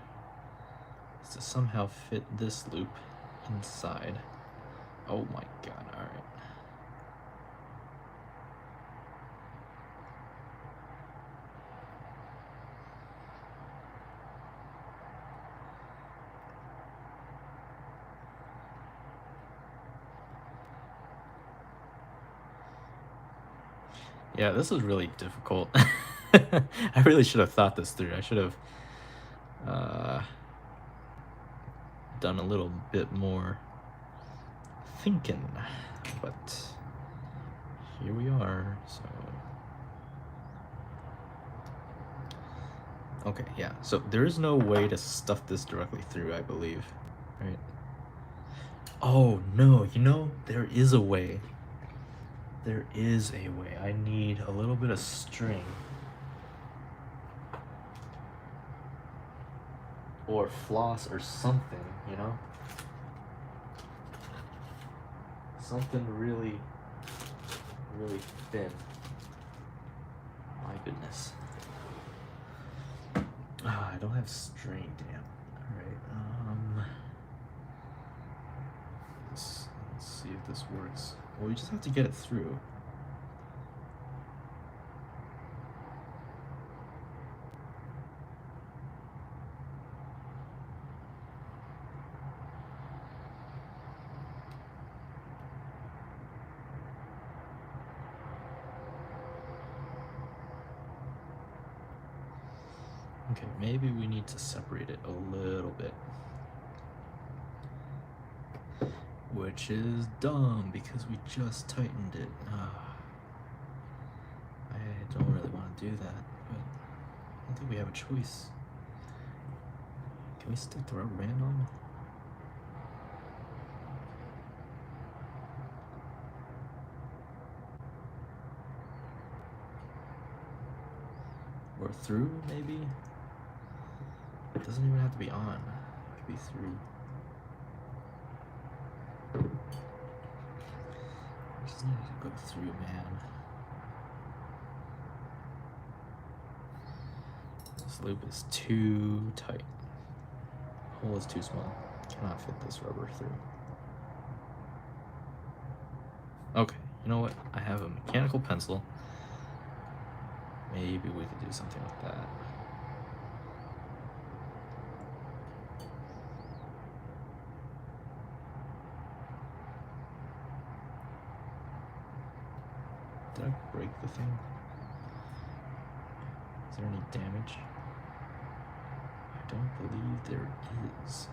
is to somehow fit this loop inside. Oh my god, alright. Yeah, this is really difficult. I really should have thought this through. I should have done a little bit more thinking, but here we are. So okay, yeah, so there is no way to stuff this directly through, I believe, right? Oh no, you know, there is a way. There is a way. I need a little bit of string or floss or something, you know? Something really, really thin. My goodness. Ah, I don't have string, damn. Alright, let's see if this works. Well, we just have to get it through. Okay, maybe we need to separate it a little bit. Which is dumb because we just tightened it. I don't really want to do that, but I don't think we have a choice. Can we stick the rubber band on? Or through, maybe? It doesn't even have to be on. It could be through. I just need to go through, man. This loop is too tight. The hole is too small. Cannot fit this rubber through. Okay, you know what? I have a mechanical pencil. Maybe we could do something like that. Did I break the thing? Is there any damage? I don't believe there is.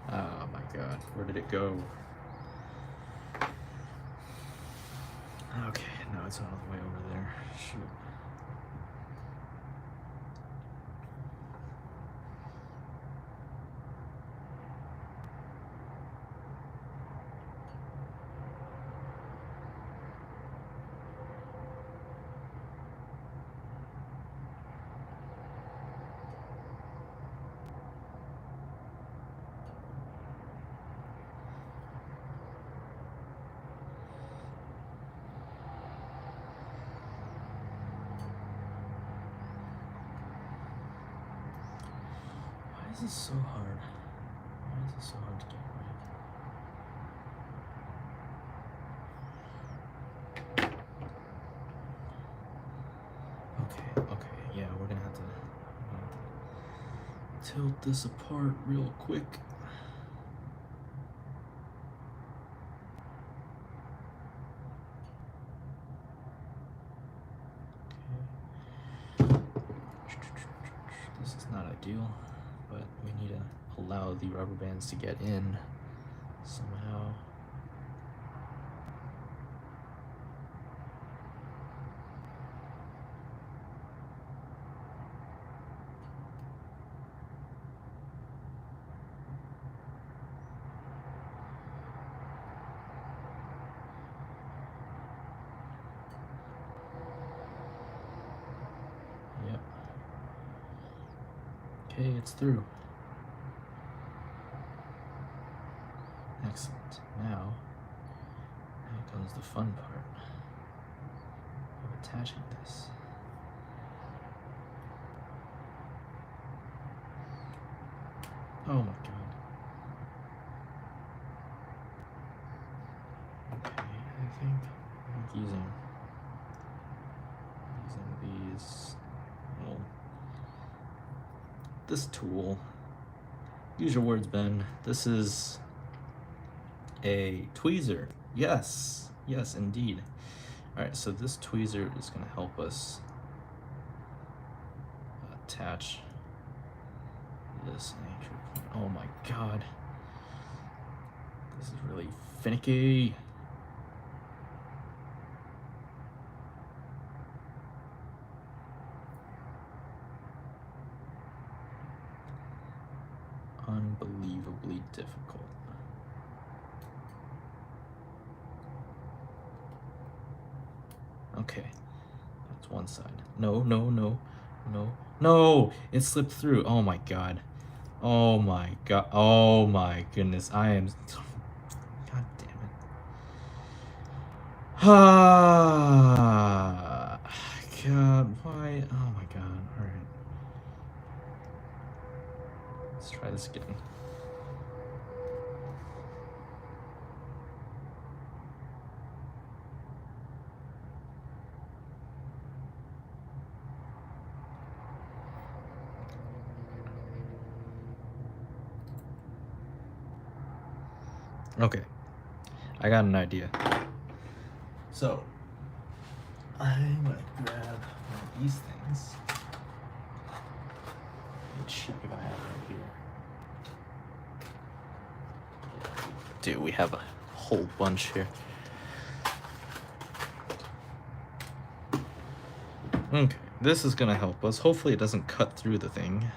Oh my god, where did it go? Okay, now it's all the way over there. Shoot. Why is this so hard? Why is this so hard to get right? Okay, yeah, we're gonna have to tilt this apart real quick. Okay. This is not ideal, but we need to allow the rubber bands to get in somehow. Okay, it's through. Excellent. Now comes the fun part of attaching this. Oh my god. Okay, I think using these, well, this tool. Use your words, Ben. This is a tweezer. Yes, indeed. All right, so this tweezer is going to help us attach this anchor point. Oh my god. This is really finicky. Unbelievably difficult. Okay, that's one side. No, it slipped through. Oh my god. Oh my god. Oh my goodness. I am. God damn it. Ah, god, why? Oh my god. All right. Let's try this again. Okay, I got an idea. So, I'm gonna grab one of these things. Which I have right here. Dude, we have a whole bunch here. Okay, this is gonna help us. Hopefully it doesn't cut through the thing.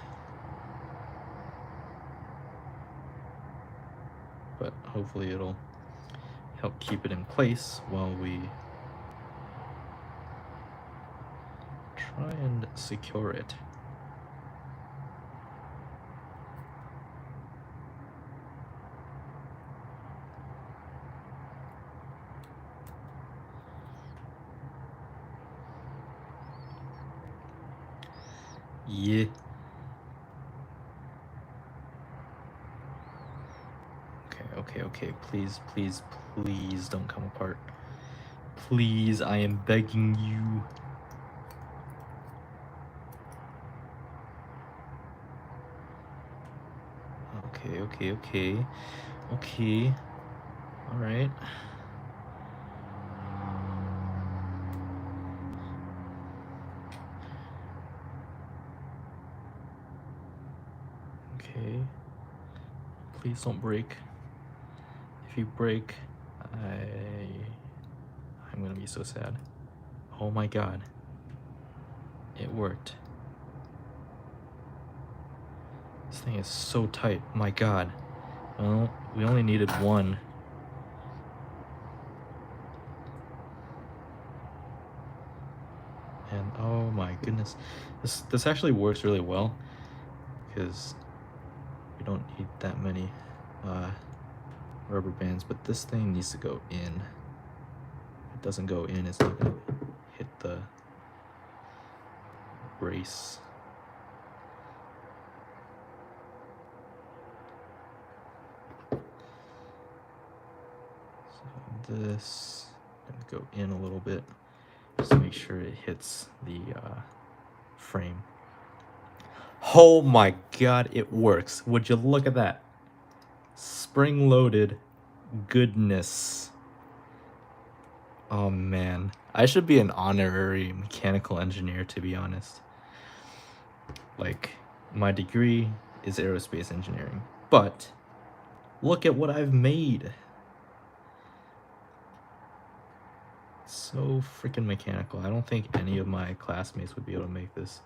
But hopefully it'll help keep it in place while we try and secure it. Yeah. Okay. Please don't come apart. Please, I am begging you. Okay. All right. Okay. Please don't break. If you break, I'm gonna be so sad. Oh my god. It worked. This thing is so tight. My god. Well, we only needed one. And oh my goodness. This actually works really well because we don't need that many rubber bands, but this thing needs to go in. If it doesn't go in, it's not gonna hit the brace. So this gonna go in a little bit just to make sure it hits the frame. Oh my god, it works. Would you look at that? Spring-loaded goodness. Oh man, I should be an honorary mechanical engineer, to be honest. Like, my degree is aerospace engineering, but look at what I've made. So freaking mechanical. I don't think any of my classmates would be able to make this.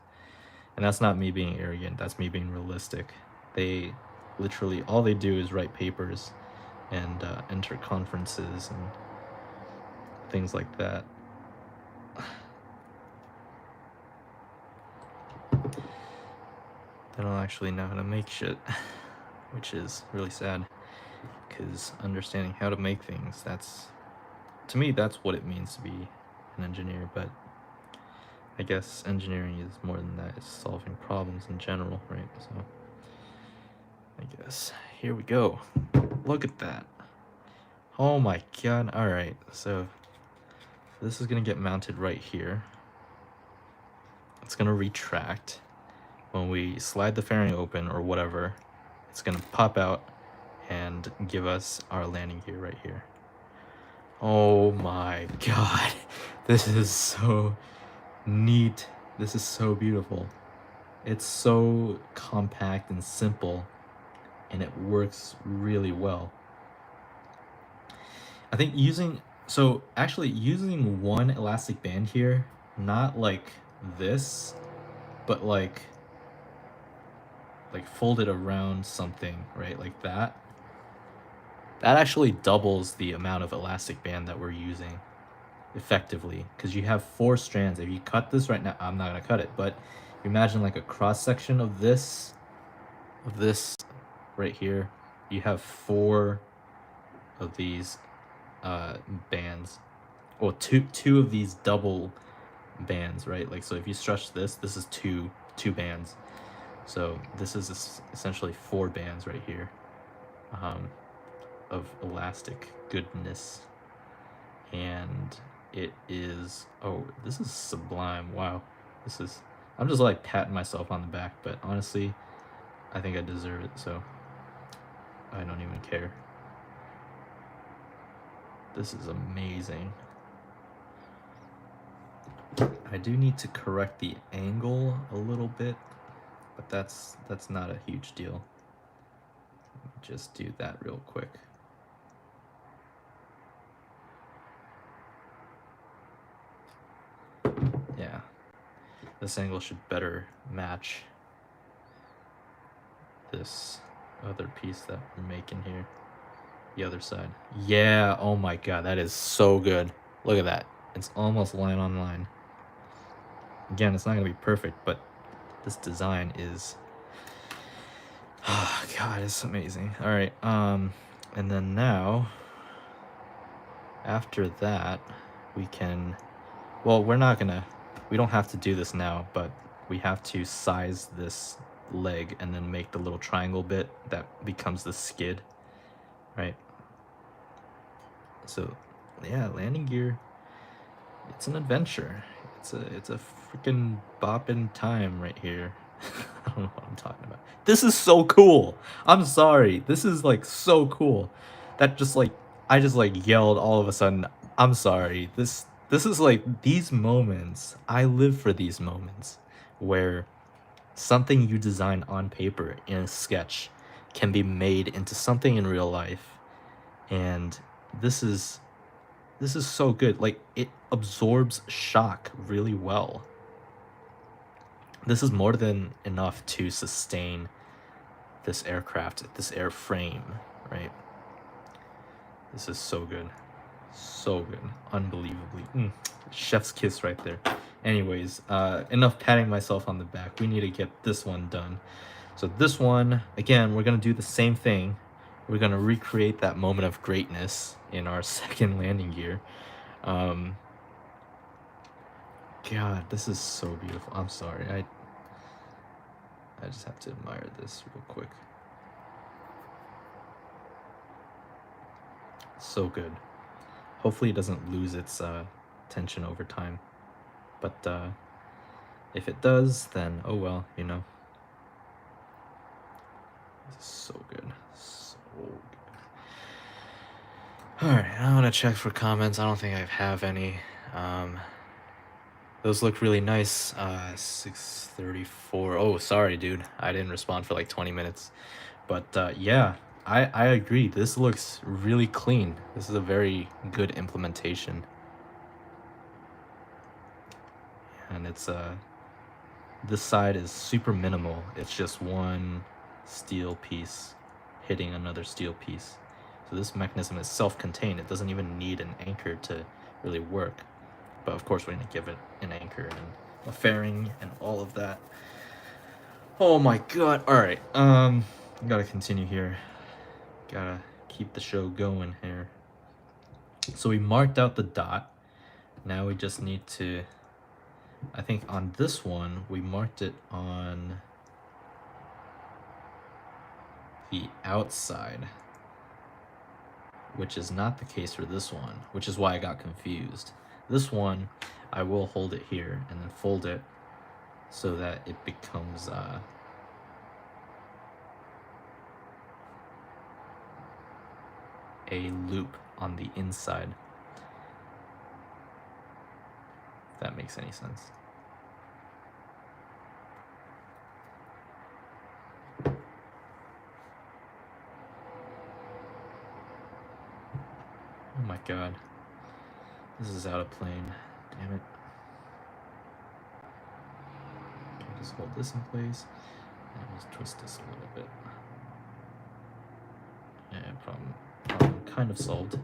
And that's not me being arrogant, that's me being realistic. They literally, all they do is write papers and enter conferences and things like that. They don't actually know how to make shit, which is really sad. Because understanding how to make things, to me, that's what it means to be an engineer. But I guess engineering is more than that. It's solving problems in general, right? So I guess here we go. Look at that. Oh my god. All right. So this is going to get mounted right here. It's going to retract. When we slide the fairing open or whatever, it's going to pop out and give us our landing gear right here. Oh my god. This is so neat. This is so beautiful. It's so compact and simple, and it works really well. I think actually using one elastic band here, not like this, but like folded around something, right? Like that. That actually doubles the amount of elastic band that we're using effectively, because you have 4 strands. If you cut this right now, I'm not gonna cut it, but imagine like a cross section of this right here. You have 4 of these bands, or two of these double bands, right? Like, so if you stretch this is two bands. So this is essentially 4 bands right here of elastic goodness, and it is, oh, this is sublime. Wow, I'm just like patting myself on the back, but honestly, I think I deserve it, so I don't even care. This is amazing. I do need to correct the angle a little bit, but that's not a huge deal. Just do that real quick. Yeah, this angle should better match this other piece that we're making here. The other side. Yeah, oh my god, that is so good. Look at that. It's almost line on line. Again, it's not gonna be perfect, but this design is, oh god, it's amazing. All right, and then now after that we can, well, we don't have to do this now, but we have to size this leg and then make the little triangle bit that becomes the skid, right? So yeah, landing gear, it's an adventure. It's a freaking bopping time right here. I don't know what I'm talking about. This is so cool. I'm sorry. This is like so cool. That just like, I just like yelled all of a sudden. I'm sorry. This is like, these moments. I live for these moments where something you design on paper in a sketch can be made into something in real life. And this is so good. Like, it absorbs shock really well. This is more than enough to sustain this aircraft, this airframe, right? This is so good. So good. Unbelievably. Chef's kiss right there. Anyways, enough patting myself on the back. We need to get this one done. So this one, again, we're going to do the same thing. We're going to recreate that moment of greatness in our second landing gear. God, this is so beautiful. I'm sorry. I just have to admire this real quick. So good. Hopefully it doesn't lose its tension over time. But if it does, then oh well, you know. This is so good. So good. Alright, I want to check for comments. I don't think I have any. Those look really nice. 6:34. Oh, sorry, dude. I didn't respond for like 20 minutes. But yeah, I agree. This looks really clean. This is a very good implementation. And it's this side is super minimal. It's just one steel piece hitting another steel piece. So this mechanism is self-contained. It doesn't even need an anchor to really work. But of course, we're going to give it an anchor and a fairing and all of that. Oh my god. Alright. Gotta continue here. Gotta keep the show going here. So we marked out the dot. Now we just need to, I think on this one, we marked it on the outside, which is not the case for this one, which is why I got confused. This one, I will hold it here and then fold it so that it becomes a loop on the inside. If that makes any sense. Oh my god. This is out of plane. Damn it. Okay, just hold this in place and just twist this a little bit. Yeah, problem kind of solved.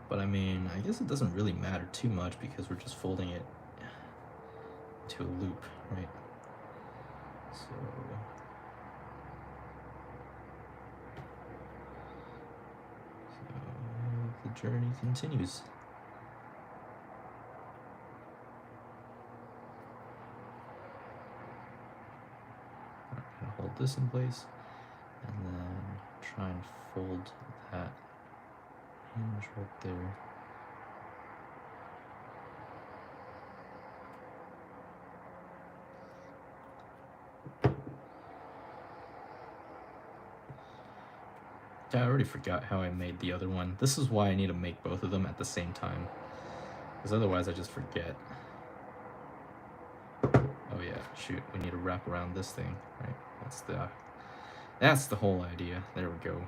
But I mean, I guess it doesn't really matter too much because we're just folding it to a loop, right? So the journey continues. I'm gonna hold this in place and then try and fold that hinge right there. Yeah, I already forgot how I made the other one. This is why I need to make both of them at the same time, because otherwise I just forget. Oh yeah, shoot, we need to wrap around this thing, right? That's the whole idea. There we go.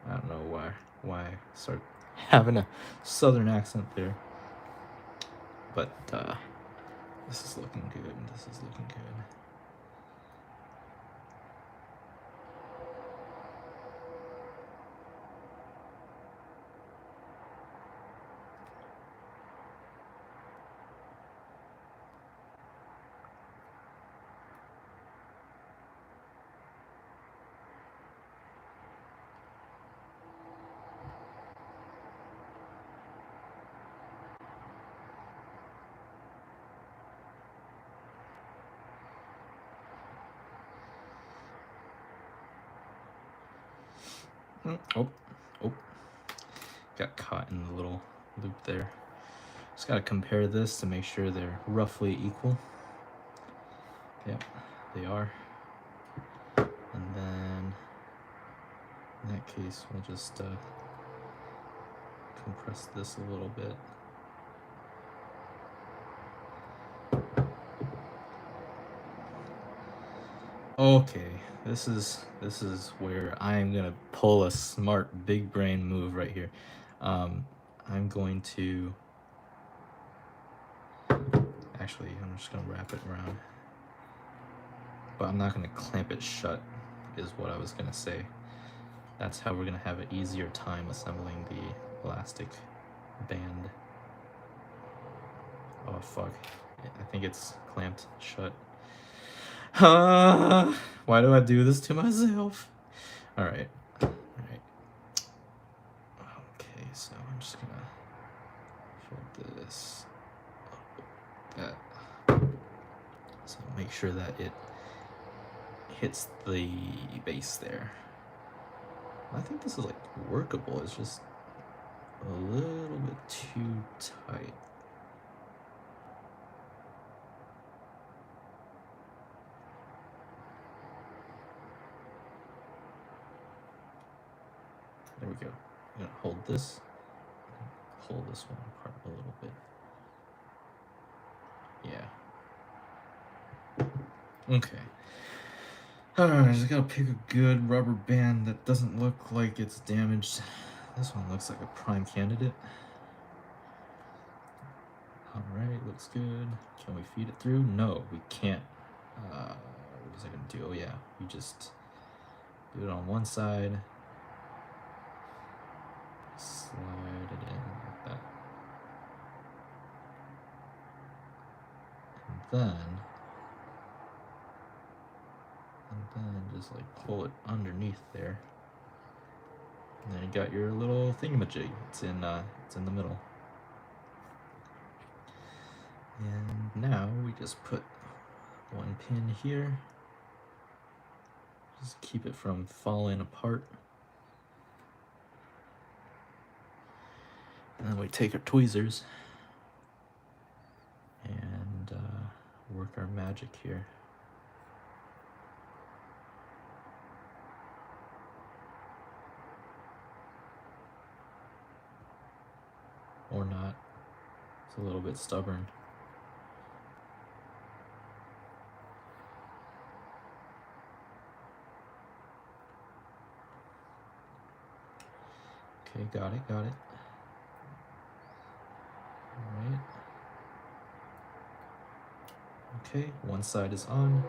I don't know why I start having a southern accent there. But this is looking good. This is looking good. Oh, got caught in the little loop there. Just gotta compare this to make sure they're roughly equal. Yep, they are. And then in that case, we'll just compress this a little bit. Okay, this is where I'm gonna pull a smart big brain move right here. I'm going to actually, I'm just gonna wrap it around, but I'm not gonna clamp it shut, is what I was gonna say. That's how we're gonna have an easier time assembling the elastic band. Oh fuck, I think it's clamped shut. Why do I do this to myself? Alright. Alright. Okay, so I'm just gonna fold this like that. So make sure that it hits the base there. I think this is like workable, it's just a little bit too tight. There we go. I'm gonna hold this, pull this one apart a little bit. Yeah. Okay. Alright, I just gotta pick a good rubber band that doesn't look like it's damaged. This one looks like a prime candidate. Alright, looks good. Can we feed it through? No, we can't. What is it gonna do? Oh yeah, we just do it on one side. slide it in like that. And then just like pull it underneath there. And then you got your little thingamajig. It's in the middle. And now we just put one pin here. Just keep it from falling apart. And then we take our tweezers and work our magic here. Or not. It's a little bit stubborn. Okay, got it. Alright. Okay, one side is on.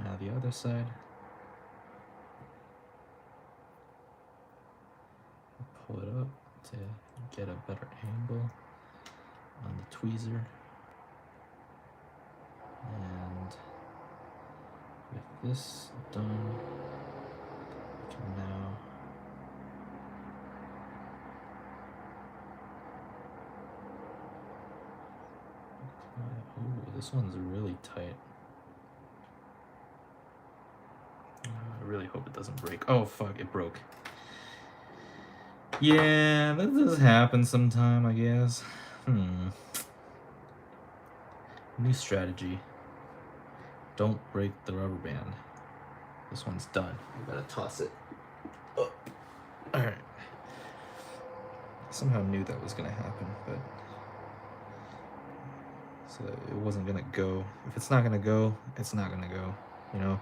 Now the other side. Pull it up to get a better angle on the tweezer. And with this done, we can now oh, this one's really tight. I really hope it doesn't break. Oh fuck, it broke. Yeah, that does happen sometime, I guess. New strategy. Don't break the rubber band. This one's done. I gotta toss it. Oh. Alright. Somehow knew that was gonna happen, but so it wasn't gonna go. If it's not gonna go, it's not gonna go, you know?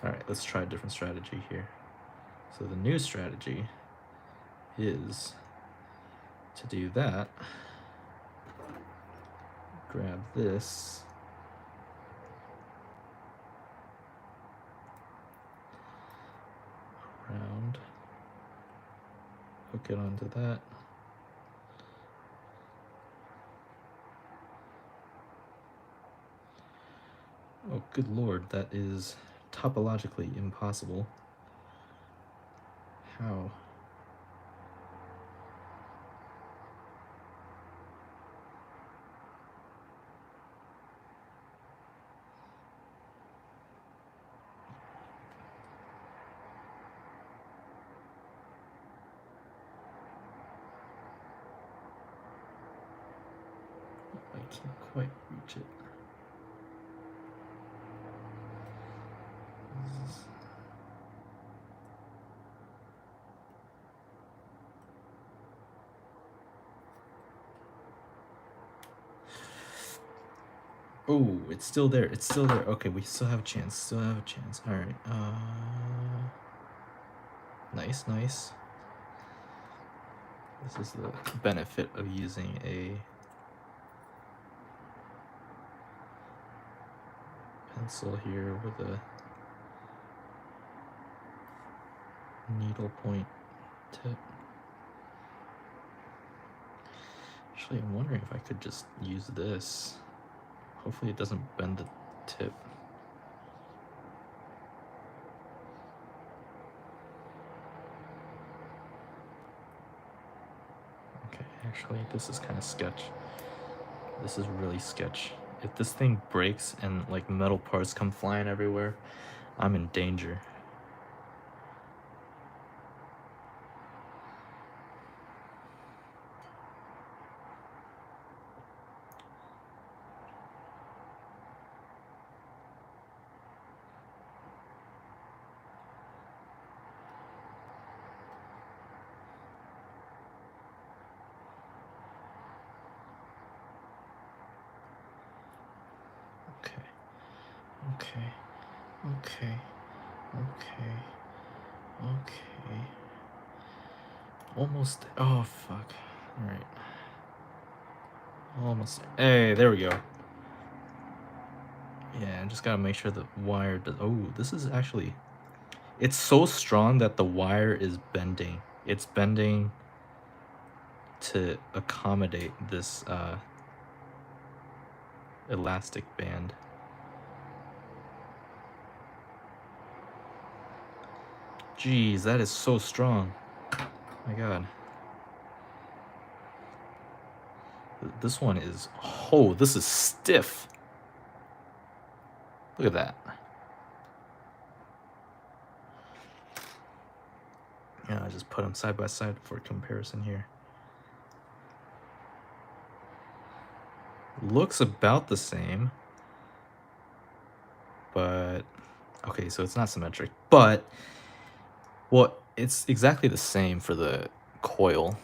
Alright, let's try a different strategy here. So the new strategy is to do that. Grab this. Around. Hook it onto that. Oh, good lord, that is topologically impossible. How? I can't quite reach it. Oh, it's still there. It's still there. Okay, we still have a chance. All right. Nice. This is the benefit of using a pencil here with a needle point tip. Actually, I'm wondering if I could just use this. Hopefully it doesn't bend the tip. Okay, actually, this is kind of sketch. This is really sketch. If this thing breaks and like metal parts come flying everywhere, I'm in danger. Okay. Almost. Oh, fuck. Alright. Almost. Hey, there we go. Yeah, I just gotta make sure the wire does. Oh, this is actually. It's so strong that the wire is bending. It's bending to accommodate this elastic band. Jeez, that is so strong. My God. This one is. Oh, this is stiff. Look at that. Yeah, I just put them side by side for comparison here. Looks about the same, but okay, so it's not symmetric, but well, it's exactly the same for the coil,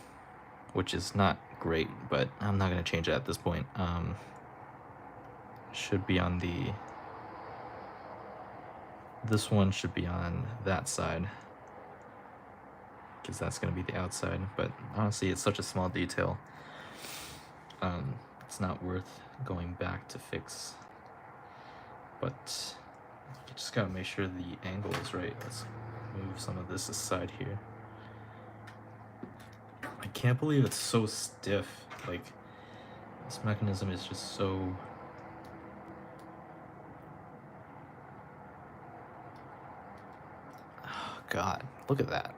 which is not great, but I'm not gonna change it at this point. Should be on the. This one should be on that side, because that's gonna be the outside. But honestly, it's such a small detail. It's not worth going back to fix. But you just gotta make sure the angle is right. Let's move some of this aside here. I can't believe it's so stiff. Like, this mechanism is just so. Oh, God, look at that.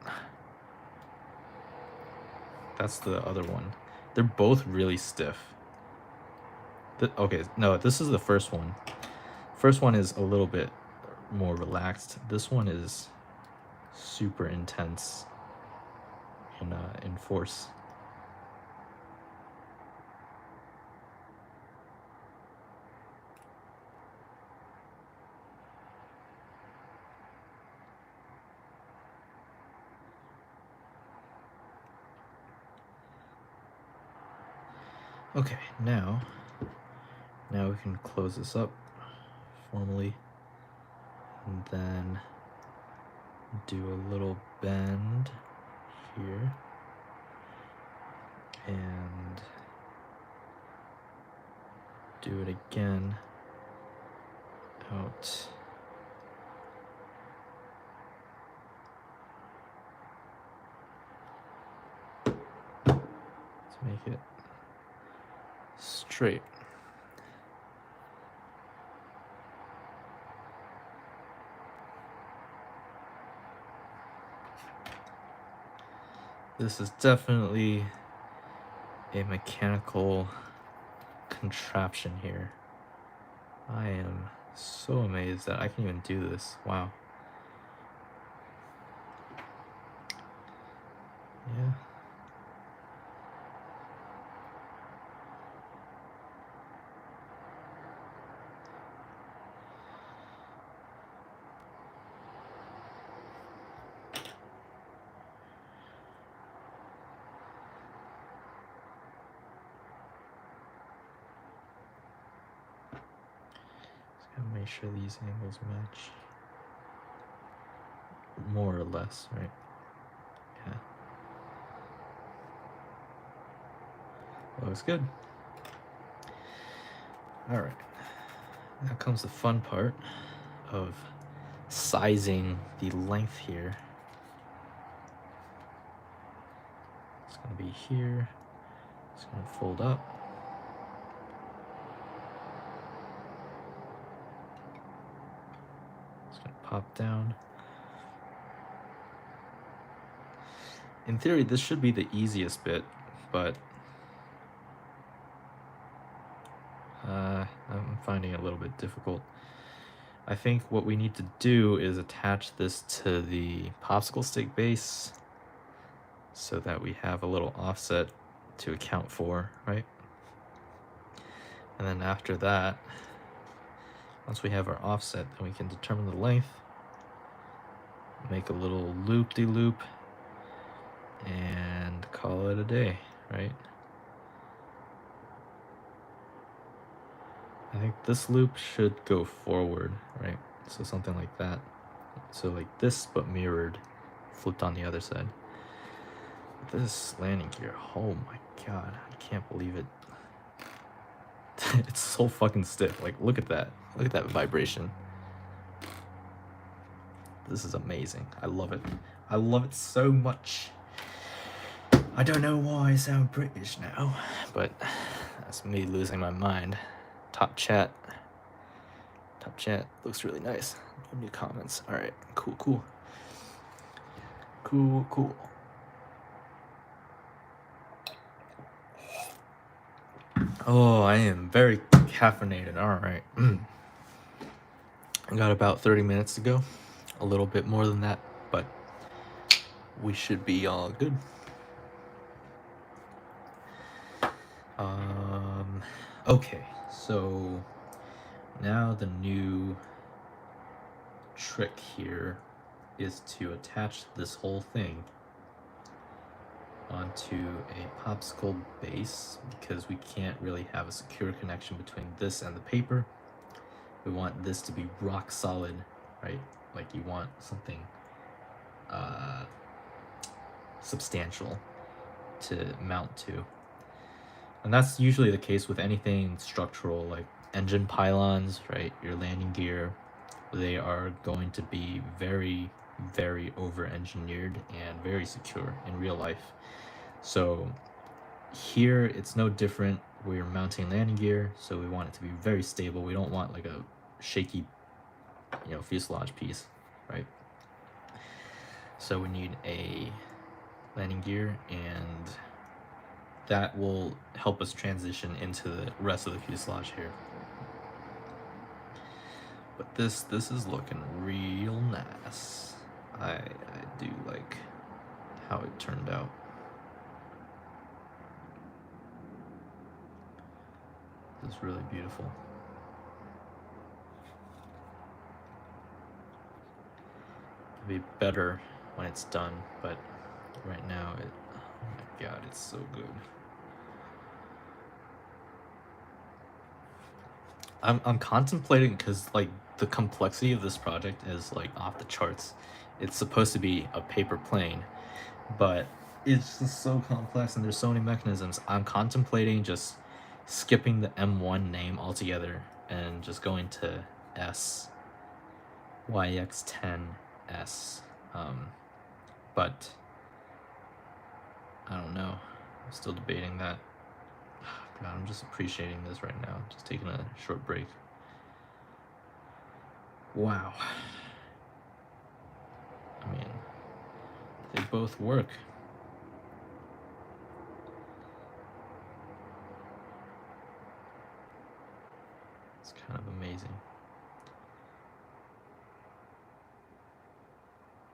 That's the other one. They're both really stiff. Okay, no, this is the first one. First one is a little bit more relaxed. This one is super intense in force. Okay, now we can close this up formally, and then do a little bend here, and do it again out. Let's make it straight. This is definitely a mechanical contraption here. I am so amazed that I can even do this. Wow. Yeah. Gotta make sure these angles match. More or less, right? Yeah. Looks good. Alright. Now comes the fun part of sizing the length here. It's gonna be here. It's gonna fold up. Pop down. In theory, this should be the easiest bit, but I'm finding it a little bit difficult. I think what we need to do is attach this to the popsicle stick base so that we have a little offset to account for, right? And then after that, once we have our offset, then we can determine the length, make a little loop-de-loop, and call it a day, right? I think this loop should go forward, right? So something like that. So like this, but mirrored, flipped on the other side. This landing gear, oh my God, I can't believe it. It's so fucking stiff. Like, look at that. Look at that vibration. This is amazing. I love it. I love it so much. I don't know why I sound British now, but that's me losing my mind. Top chat. Top chat looks really nice. No new comments. All right. Cool, cool. Cool, cool. Oh, I am very caffeinated. All right. I got about 30 minutes to go. A little bit more than that, but we should be all good. Okay, so now the new trick here is to attach this whole thing onto a popsicle base, because we can't really have a secure connection between this and the paper. We want this to be rock solid, right? Like, you want something substantial to mount to. And that's usually the case with anything structural, like engine pylons, right? Your landing gear, they are going to be very, very over-engineered and very secure in real life. So here, it's no different. We're mounting landing gear, so we want it to be very stable. We don't want like a shaky, fuselage piece, right? So we need a landing gear, and that will help us transition into the rest of the fuselage here. But this is looking real nice. I do like how it turned out. This is really beautiful. It'll be better when it's done, but right now oh my god, it's so good. I'm contemplating, because like the complexity of this project is like off the charts. It's supposed to be a paper plane, but it's just so complex and there's so many mechanisms. I'm contemplating just skipping the M1 name altogether and just going to S, YX10S. But I don't know. I'm still debating that. God, I'm just appreciating this right now. Just taking a short break. Wow. I mean, they both work. It's kind of amazing.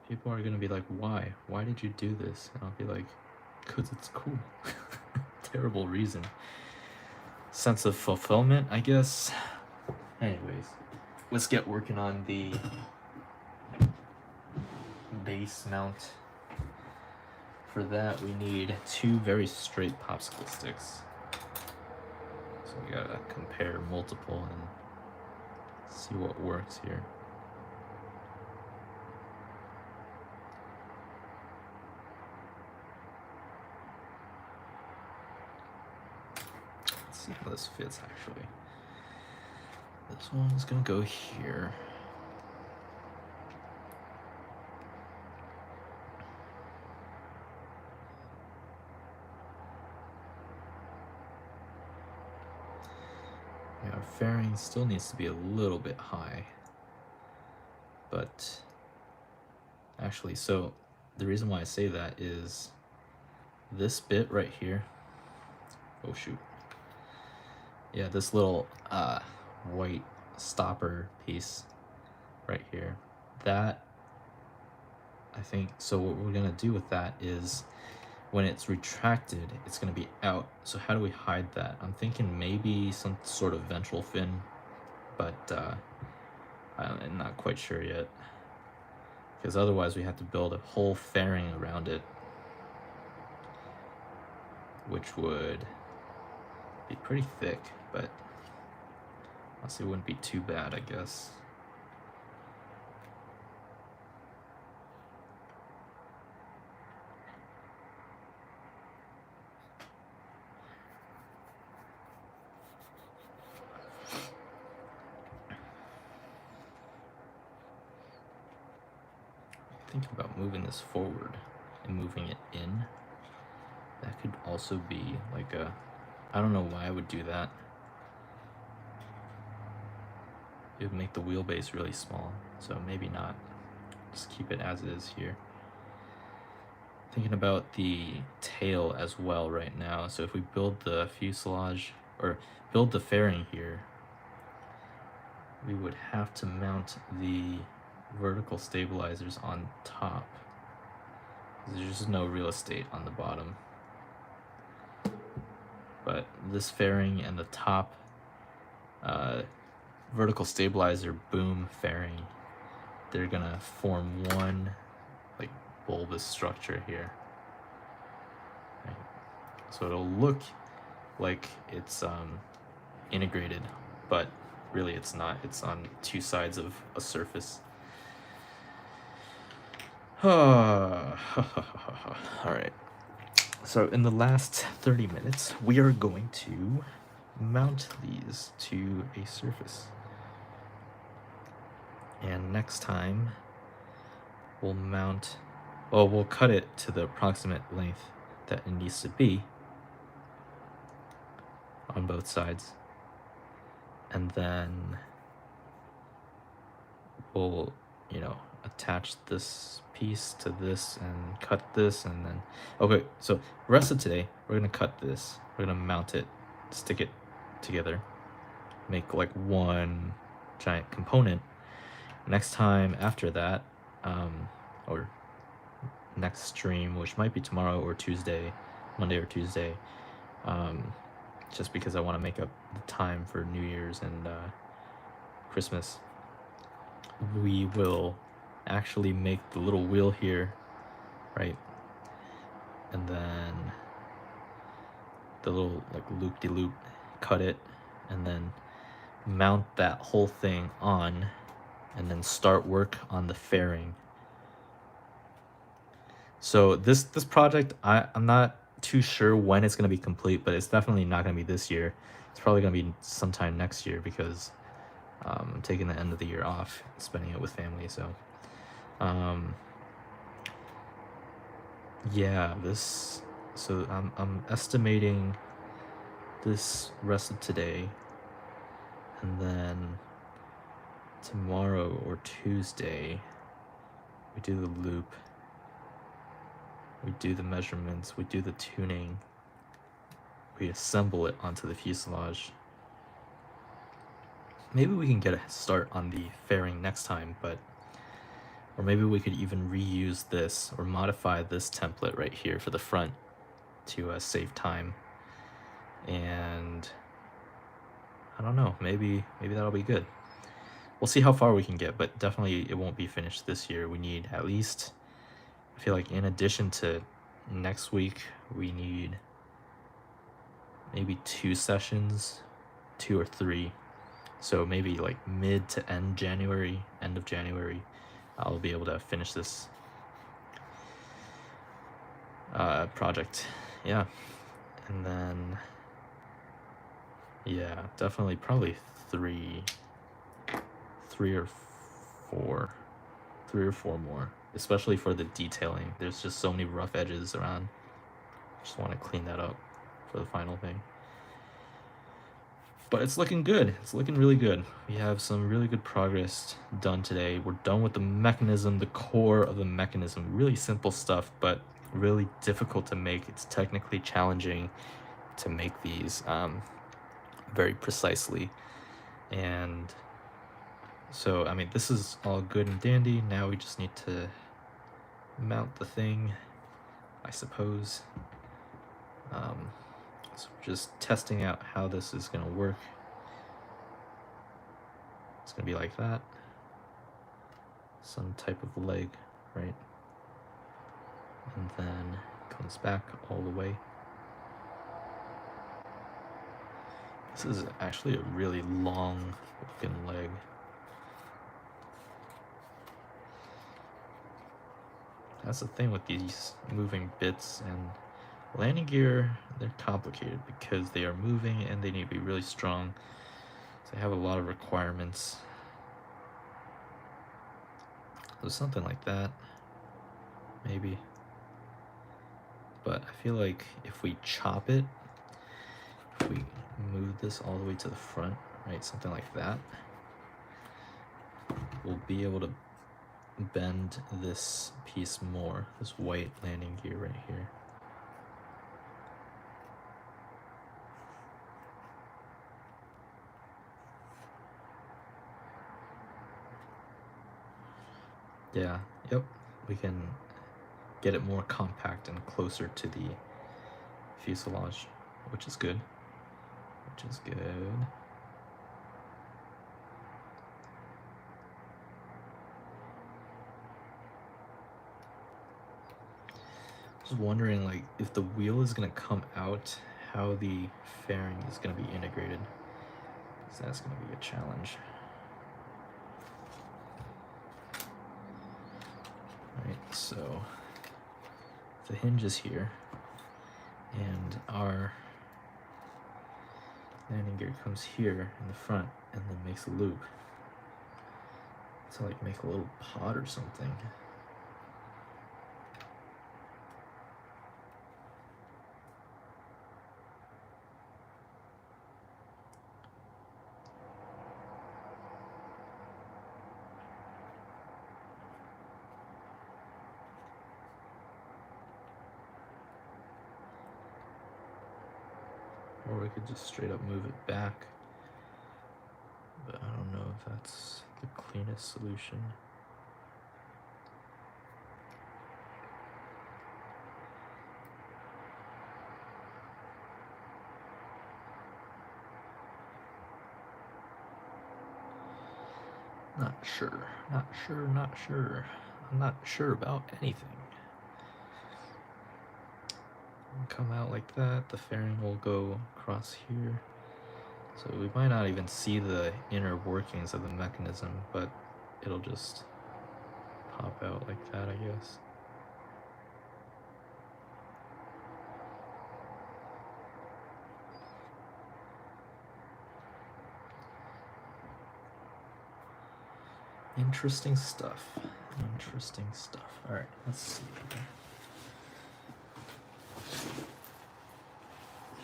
People are gonna be like, why? Why did you do this? And I'll be like, because it's cool. Terrible reason. Sense of fulfillment, I guess. Anyways, let's get working on the base mount. For that, we need 2 very straight popsicle sticks. So we gotta compare multiple and see what works here. Let's see how this fits actually. This one's gonna go here. Yeah, our fairing still needs to be a little bit high. But actually, so the reason why I say that is this bit right here. Oh shoot. Yeah, this little white stopper piece right here. That, I think, so what we're gonna do with that is when it's retracted, it's gonna be out. So how do we hide that? I'm thinking maybe some sort of ventral fin, but I'm not quite sure yet. Because otherwise we have to build a whole fairing around it, which would be pretty thick, but honestly it wouldn't be too bad, I guess. thinking about moving this forward and moving it in. That could also be like a, I don't know why I would do that. It would make the wheelbase really small, so maybe not. Just keep it as it is here. Thinking about the tail as well right now. So if we build the fuselage, or build the fairing here, we would have to mount the vertical stabilizers on top. There's just no real estate on the bottom. But this fairing and the top vertical stabilizer boom fairing, they're gonna form one like bulbous structure here. Right. So it'll look like it's integrated, but really it's not. It's on two sides of a surface. All right. So in the last 30 minutes, we are going to mount these to a surface. And next time, we'll we'll cut it to the approximate length that it needs to be on both sides. And then we'll, attach this piece to this and cut this, and then, okay, so rest of today, we're gonna cut this, we're gonna mount it, stick it together, make like one giant component. Next time after that, or next stream, which might be tomorrow or Tuesday, Monday or Tuesday, just because I want to make up the time for New Year's and Christmas, we will actually make the little wheel here, right? And then the little like loop-de-loop, cut it, and then mount that whole thing on, and then start work on the fairing. So this project, I'm not too sure when it's going to be complete, but it's definitely not going to be this year. It's probably going to be sometime next year, because I'm taking the end of the year off, spending it with family. So yeah, so I'm estimating this rest of today, and then tomorrow or Tuesday we do the loop, we do the measurements, we do the tuning, we assemble it onto the fuselage. Maybe we can get a start on the fairing next time, or maybe we could even reuse this or modify this template right here for the front to save time. And I don't know, maybe that'll be good. We'll see how far we can get, but definitely it won't be finished this year. We need at least, I feel like in addition to next week, we need maybe 2 sessions, 2 or 3. So maybe like mid to end of January, I'll be able to finish this project. Yeah. And then, yeah, definitely probably 3 or 4 more, especially for the detailing. There's just so many rough edges around. Just want to clean that up for the final thing. But it's looking good. It's looking really good. We have some really good progress done today. We're done with the mechanism, the core of the mechanism. Really simple stuff, but really difficult to make. It's technically challenging to make these very precisely. And so, I mean, this is all good and dandy. Now we just need to mount the thing, I suppose. So we're just testing out how this is going to work. It's going to be like that. Some type of leg, right? And then comes back all the way. This is actually a really long looking leg. That's the thing with these moving bits, and landing gear, they're complicated because they are moving and they need to be really strong. So they have a lot of requirements. So something like that. maybe. But I feel like if we chop it, if we move this all the way to the front, right, something like that, we'll be able to bend this piece more, this white landing gear right here. Yeah, yep, we can get it more compact and closer to the fuselage, which is good, which is good. Just wondering, like, if the wheel is gonna come out, how the fairing is gonna be integrated, because that's gonna be a challenge. Right, so the hinge is here, and our landing gear comes here in the front and then makes a loop to like make a little pod or something. Or we could just straight up move it back. But I don't know if that's the cleanest solution. Not sure, not sure, not sure. I'm not sure about anything. Come out like that, the fairing will go across here. So we might not even see the inner workings of the mechanism, but it'll just pop out like that, I guess. Interesting stuff. Interesting stuff. All right, let's see here.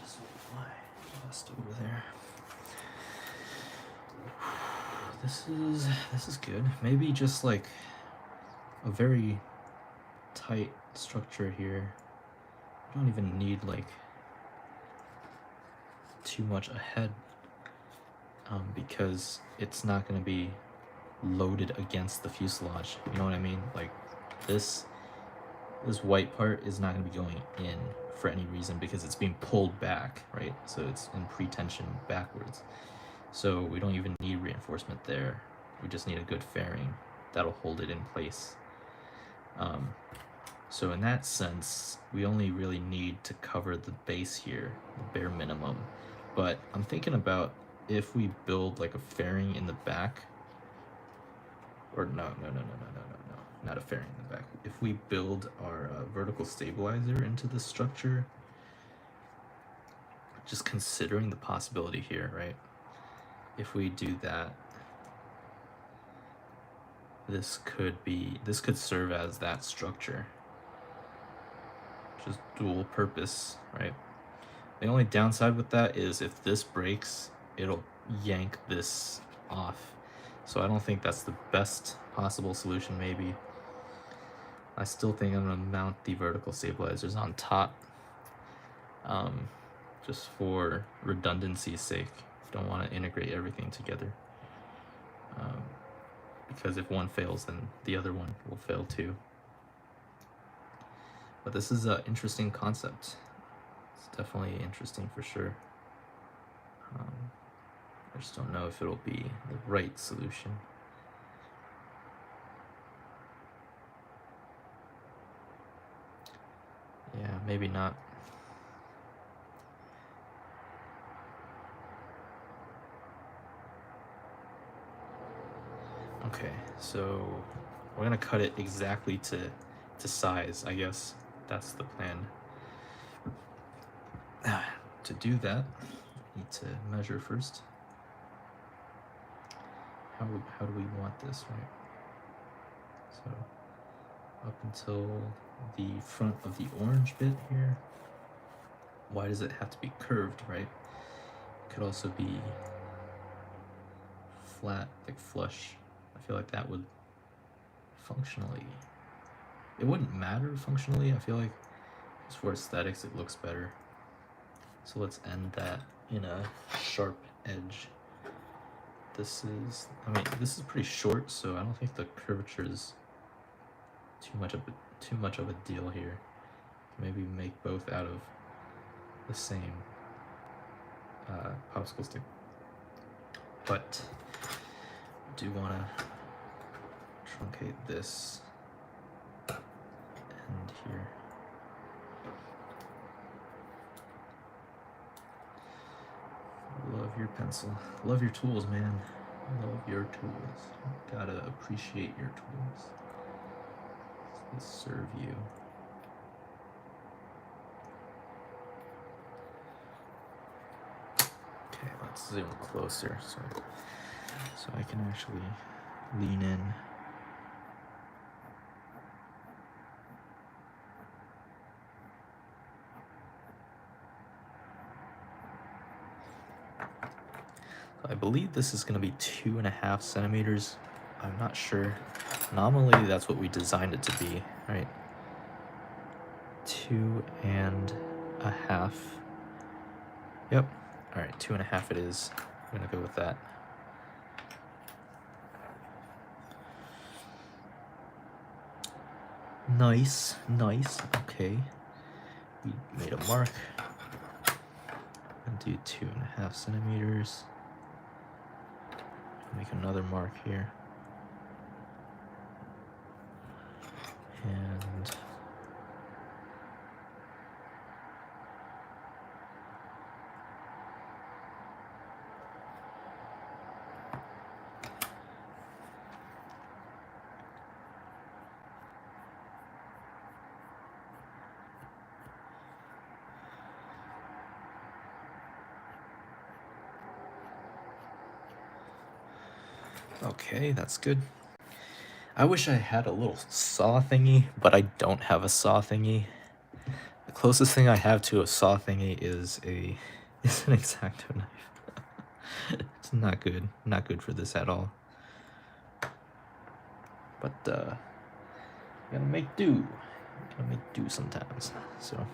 Just leave my vest over there. This is good. Maybe just like a very tight structure here. You don't even need like too much ahead, because it's not going to be loaded against the fuselage. You know what I mean? Like this white part is not going to be going in for any reason because it's being pulled back, right? So it's in pretension backwards. So we don't even need reinforcement there. We just need a good fairing that'll hold it in place. So in that sense, we only really need to cover the base here, the bare minimum. But I'm thinking about if we build like a fairing in the back, or no, not a fairing in the back. If we build our vertical stabilizer into the structure, just considering the possibility here, right? If we do that, this could serve as that structure. Just dual purpose, right? The only downside with that is if this breaks, it'll yank this off. So I don't think that's the best possible solution, maybe. I still think I'm gonna mount the vertical stabilizers on top, just for redundancy's sake. Don't want to integrate everything together. Because if one fails, then the other one will fail too. But this is an interesting concept. It's definitely interesting for sure. I just don't know if it'll be the right solution. Yeah, maybe not. Okay, so we're gonna cut it exactly to size, I guess. That's the plan. To do that, I need to measure first. How do we want this, right? So up until the front of the orange bit here. Why does it have to be curved, right? It could also be flat, like flush. I feel like that would functionally, it wouldn't matter functionally. I feel like just for aesthetics it looks better. So let's end that in a sharp edge. This is, I mean, this is pretty short, so I don't think the curvature is too much of a deal here. Maybe make both out of the same popsicle stick, but I do want to truncate this end here. Love your pencil. Love your tools, man. Love your tools. Gotta appreciate your tools. They serve you. Okay, let's zoom closer so I can actually lean in. I believe this is going to be 2.5 centimeters. I'm not sure. Nominally, that's what we designed it to be, right? 2.5. Yep. All right, 2.5 it is. I'm going to go with that. Nice, nice. Okay. We made a mark. And do 2.5 centimeters. Make another mark here. And okay, that's good. I wish I had a little saw thingy, but I don't have a saw thingy. The closest thing I have to a saw thingy is an X-Acto knife. It's not good. Not good for this at all. But gotta make do. Gotta make do sometimes. So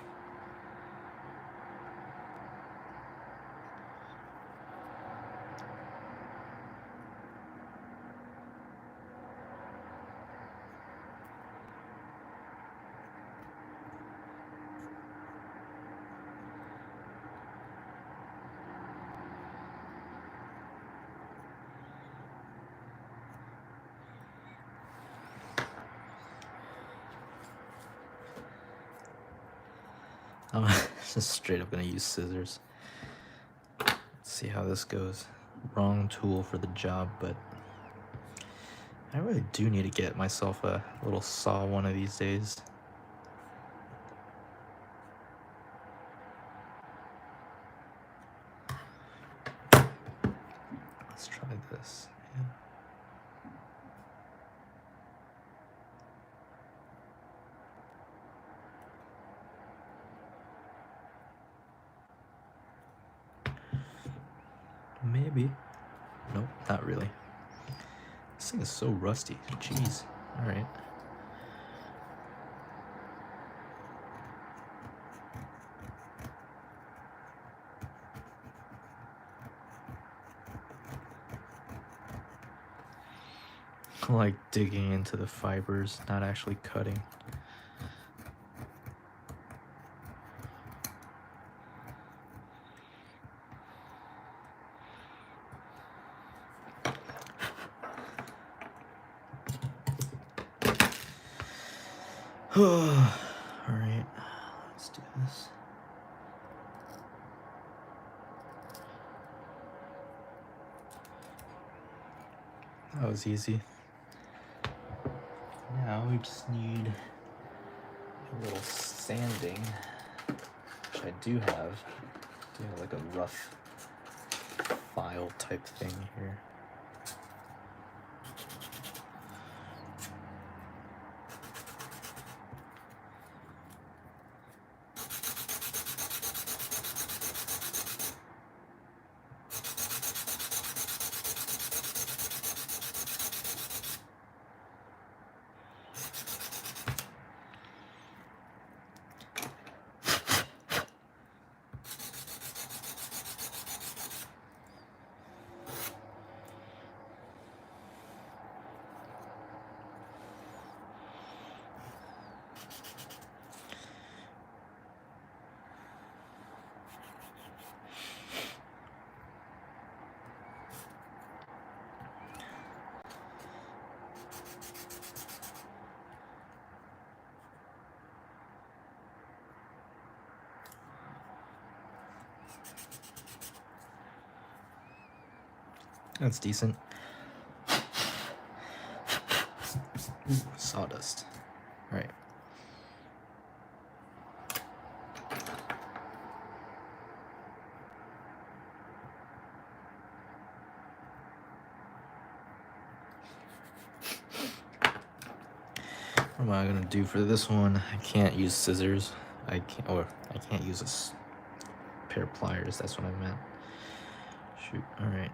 I'm just straight up gonna use scissors. Let's see how this goes. Wrong tool for the job, but I really do need to get myself a little saw one of these days. Let's try this. Yeah. Maybe. Nope, not really. This thing is so rusty. Jeez. Alright. Like digging into the fibers, not actually cutting. Alright, let's do this. That was easy. Now we just need a little sanding, which I do have. Do have like a rough file type thing here. That's decent. Ooh, sawdust. All right. What am I gonna do for this one? I can't use scissors. I can't use a pair of pliers. That's what I meant. Shoot. All right.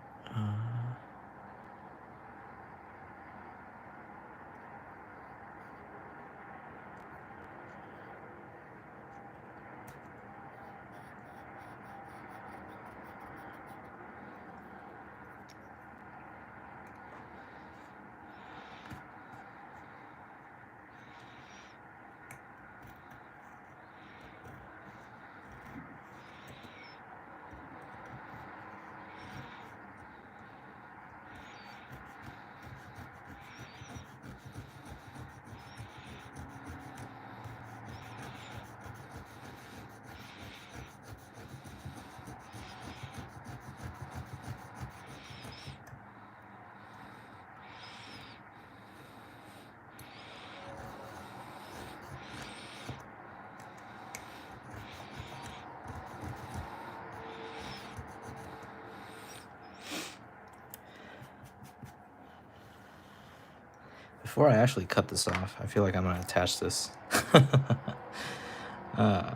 Before I actually cut this off, I feel like I'm gonna attach this.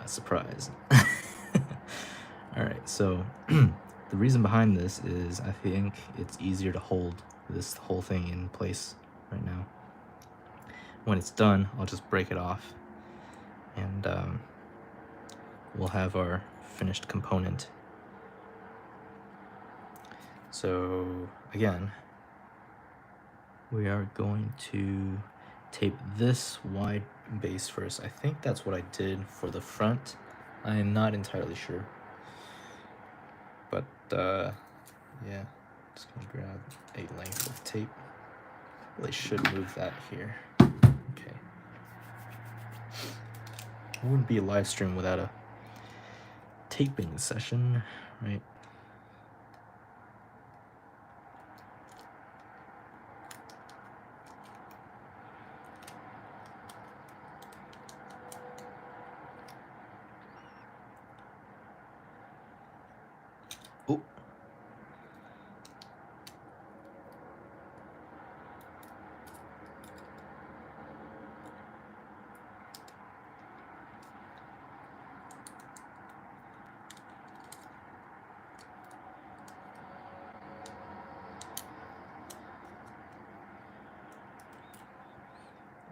Surprise. Alright, so the reason behind this is I think it's easier to hold this whole thing in place right now. When it's done, I'll just break it off and we'll have our finished component. So again, we are going to tape this wide base first. I think that's what I did for the front. I am not entirely sure. But yeah, just gonna grab a length of tape. Really should move that here. Okay. It wouldn't be a live stream without a taping session, right? Oh.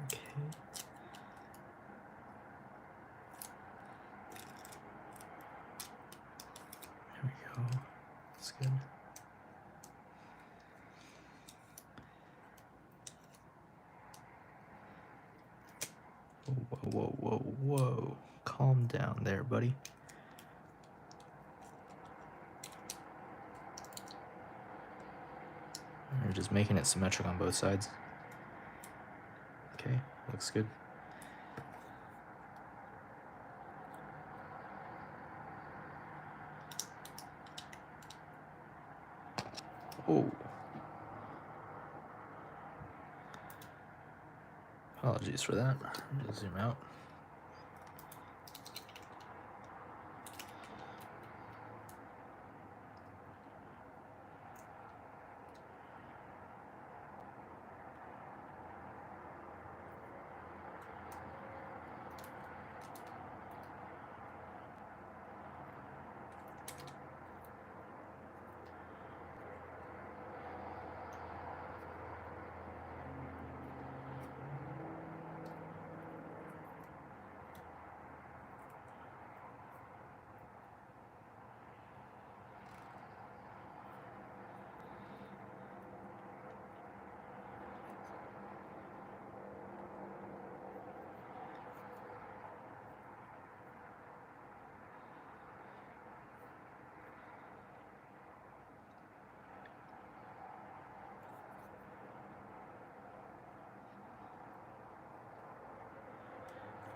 Okay. There we go. That's good. Whoa, whoa, whoa, whoa. Calm down there, buddy. We're just making it symmetric on both sides. Okay, looks good. Oh. Apologies for that. Just zoom out.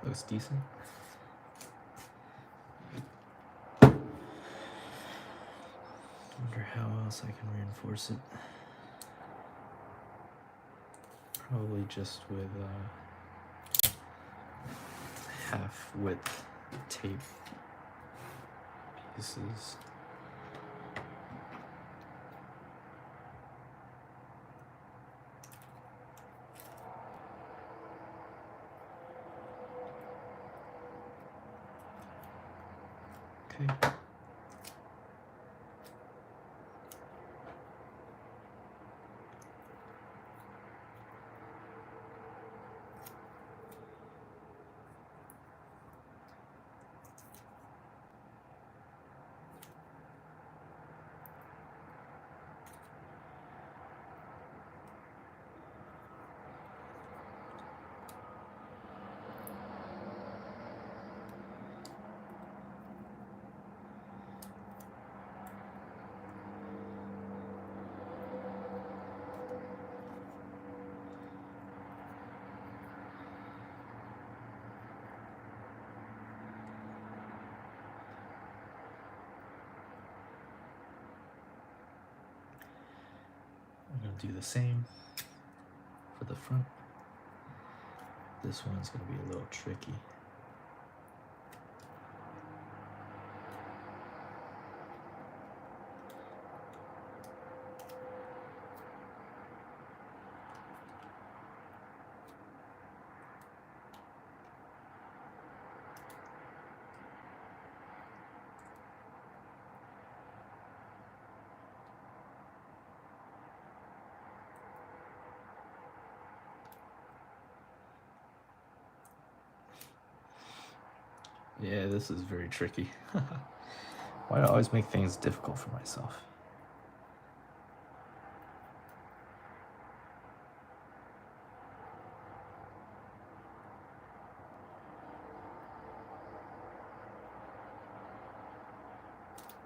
Looks decent. Wonder how else I can reinforce it. Probably just with half width tape pieces. Okay. I'm going to do the same for the front. This one's going to be a little tricky. Yeah, this is very tricky. Why do I always make things difficult for myself?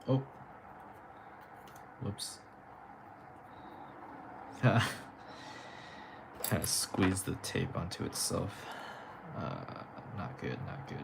Oh. Whoops. Kind of squeeze the tape onto itself. Not good, not good.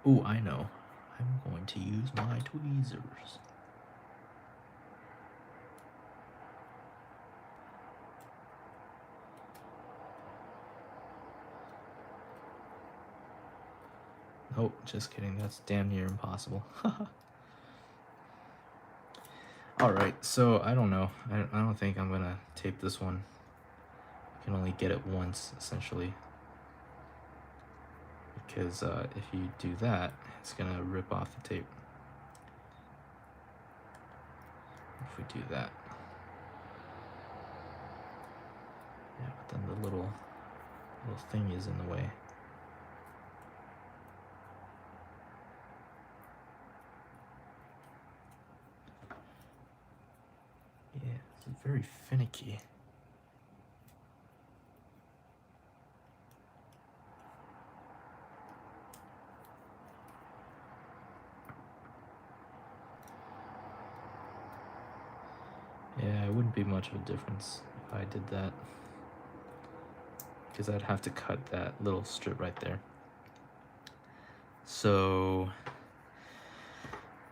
Oh, I know. I'm going to use my tweezers. Nope, just kidding. That's damn near impossible. Alright, so I don't know. I don't think I'm gonna tape this one. I can only get it once, essentially. Because if you do that, it's gonna rip off the tape. If we do that. Yeah, but then the little thing is in the way. Yeah, it's very finicky. Yeah, it wouldn't be much of a difference if I did that. Because I'd have to cut that little strip right there. So,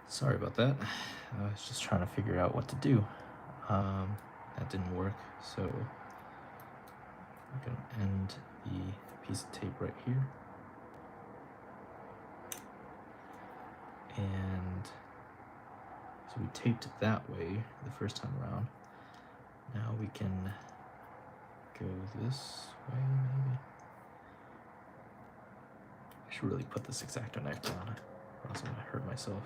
sorry about that. I was just trying to figure out what to do. That didn't work, so I'm gonna end the piece of tape right here. And so we taped it that way the first time around. Now we can go this way, maybe. I should really put this X-Acto knife down, or else I'm gonna hurt myself.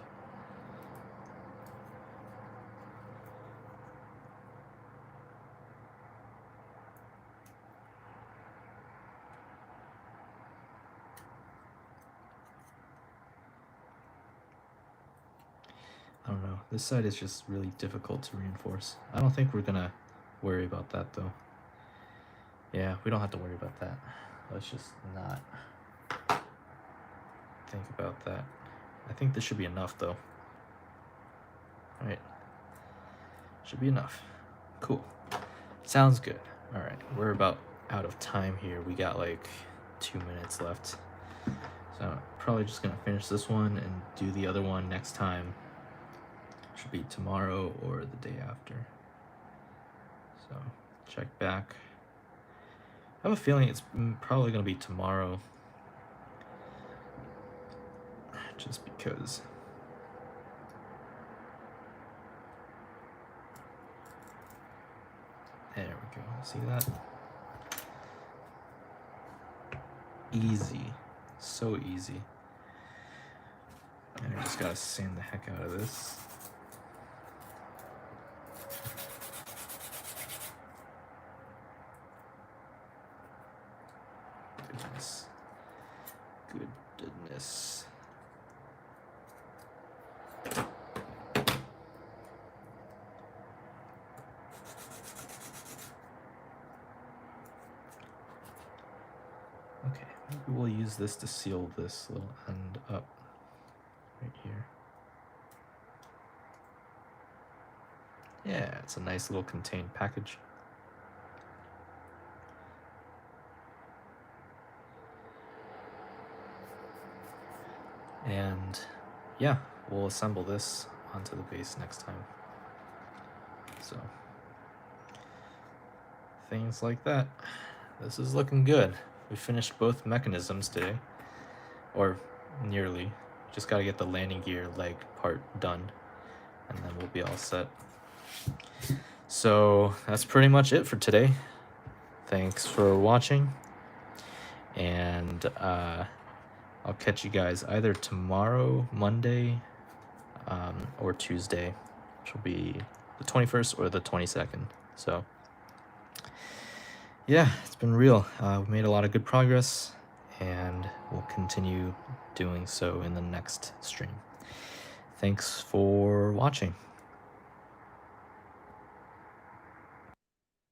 I don't know. This side is just really difficult to reinforce. I don't think we're gonna worry about that though. Yeah, we don't have to worry about that. Let's just not think about that. I think this should be enough though. All right. Should be enough. Cool. Sounds good. All right. We're about out of time here. We got like 2 minutes left. So I'm probably just gonna finish this one and do the other one next time. Should be tomorrow or the day after. So check back. I have a feeling it's probably gonna be tomorrow. Just because. There we go. See that? Easy. So easy. And I just gotta sand the heck out of this. Goodness. Goodness. Okay, maybe we'll use this to seal this little end up right here. Yeah, it's a nice little contained package. And yeah, we'll assemble this onto the base next time. So things like that. This is looking good. We finished both mechanisms today, or nearly. Just got to get the landing gear leg part done, and then we'll be all set. So that's pretty much it for today. Thanks for watching, and I'll catch you guys either tomorrow, Monday, or Tuesday, which will be the 21st or the 22nd. So yeah, it's been real. We've made a lot of good progress, and we'll continue doing so in the next stream. Thanks for watching.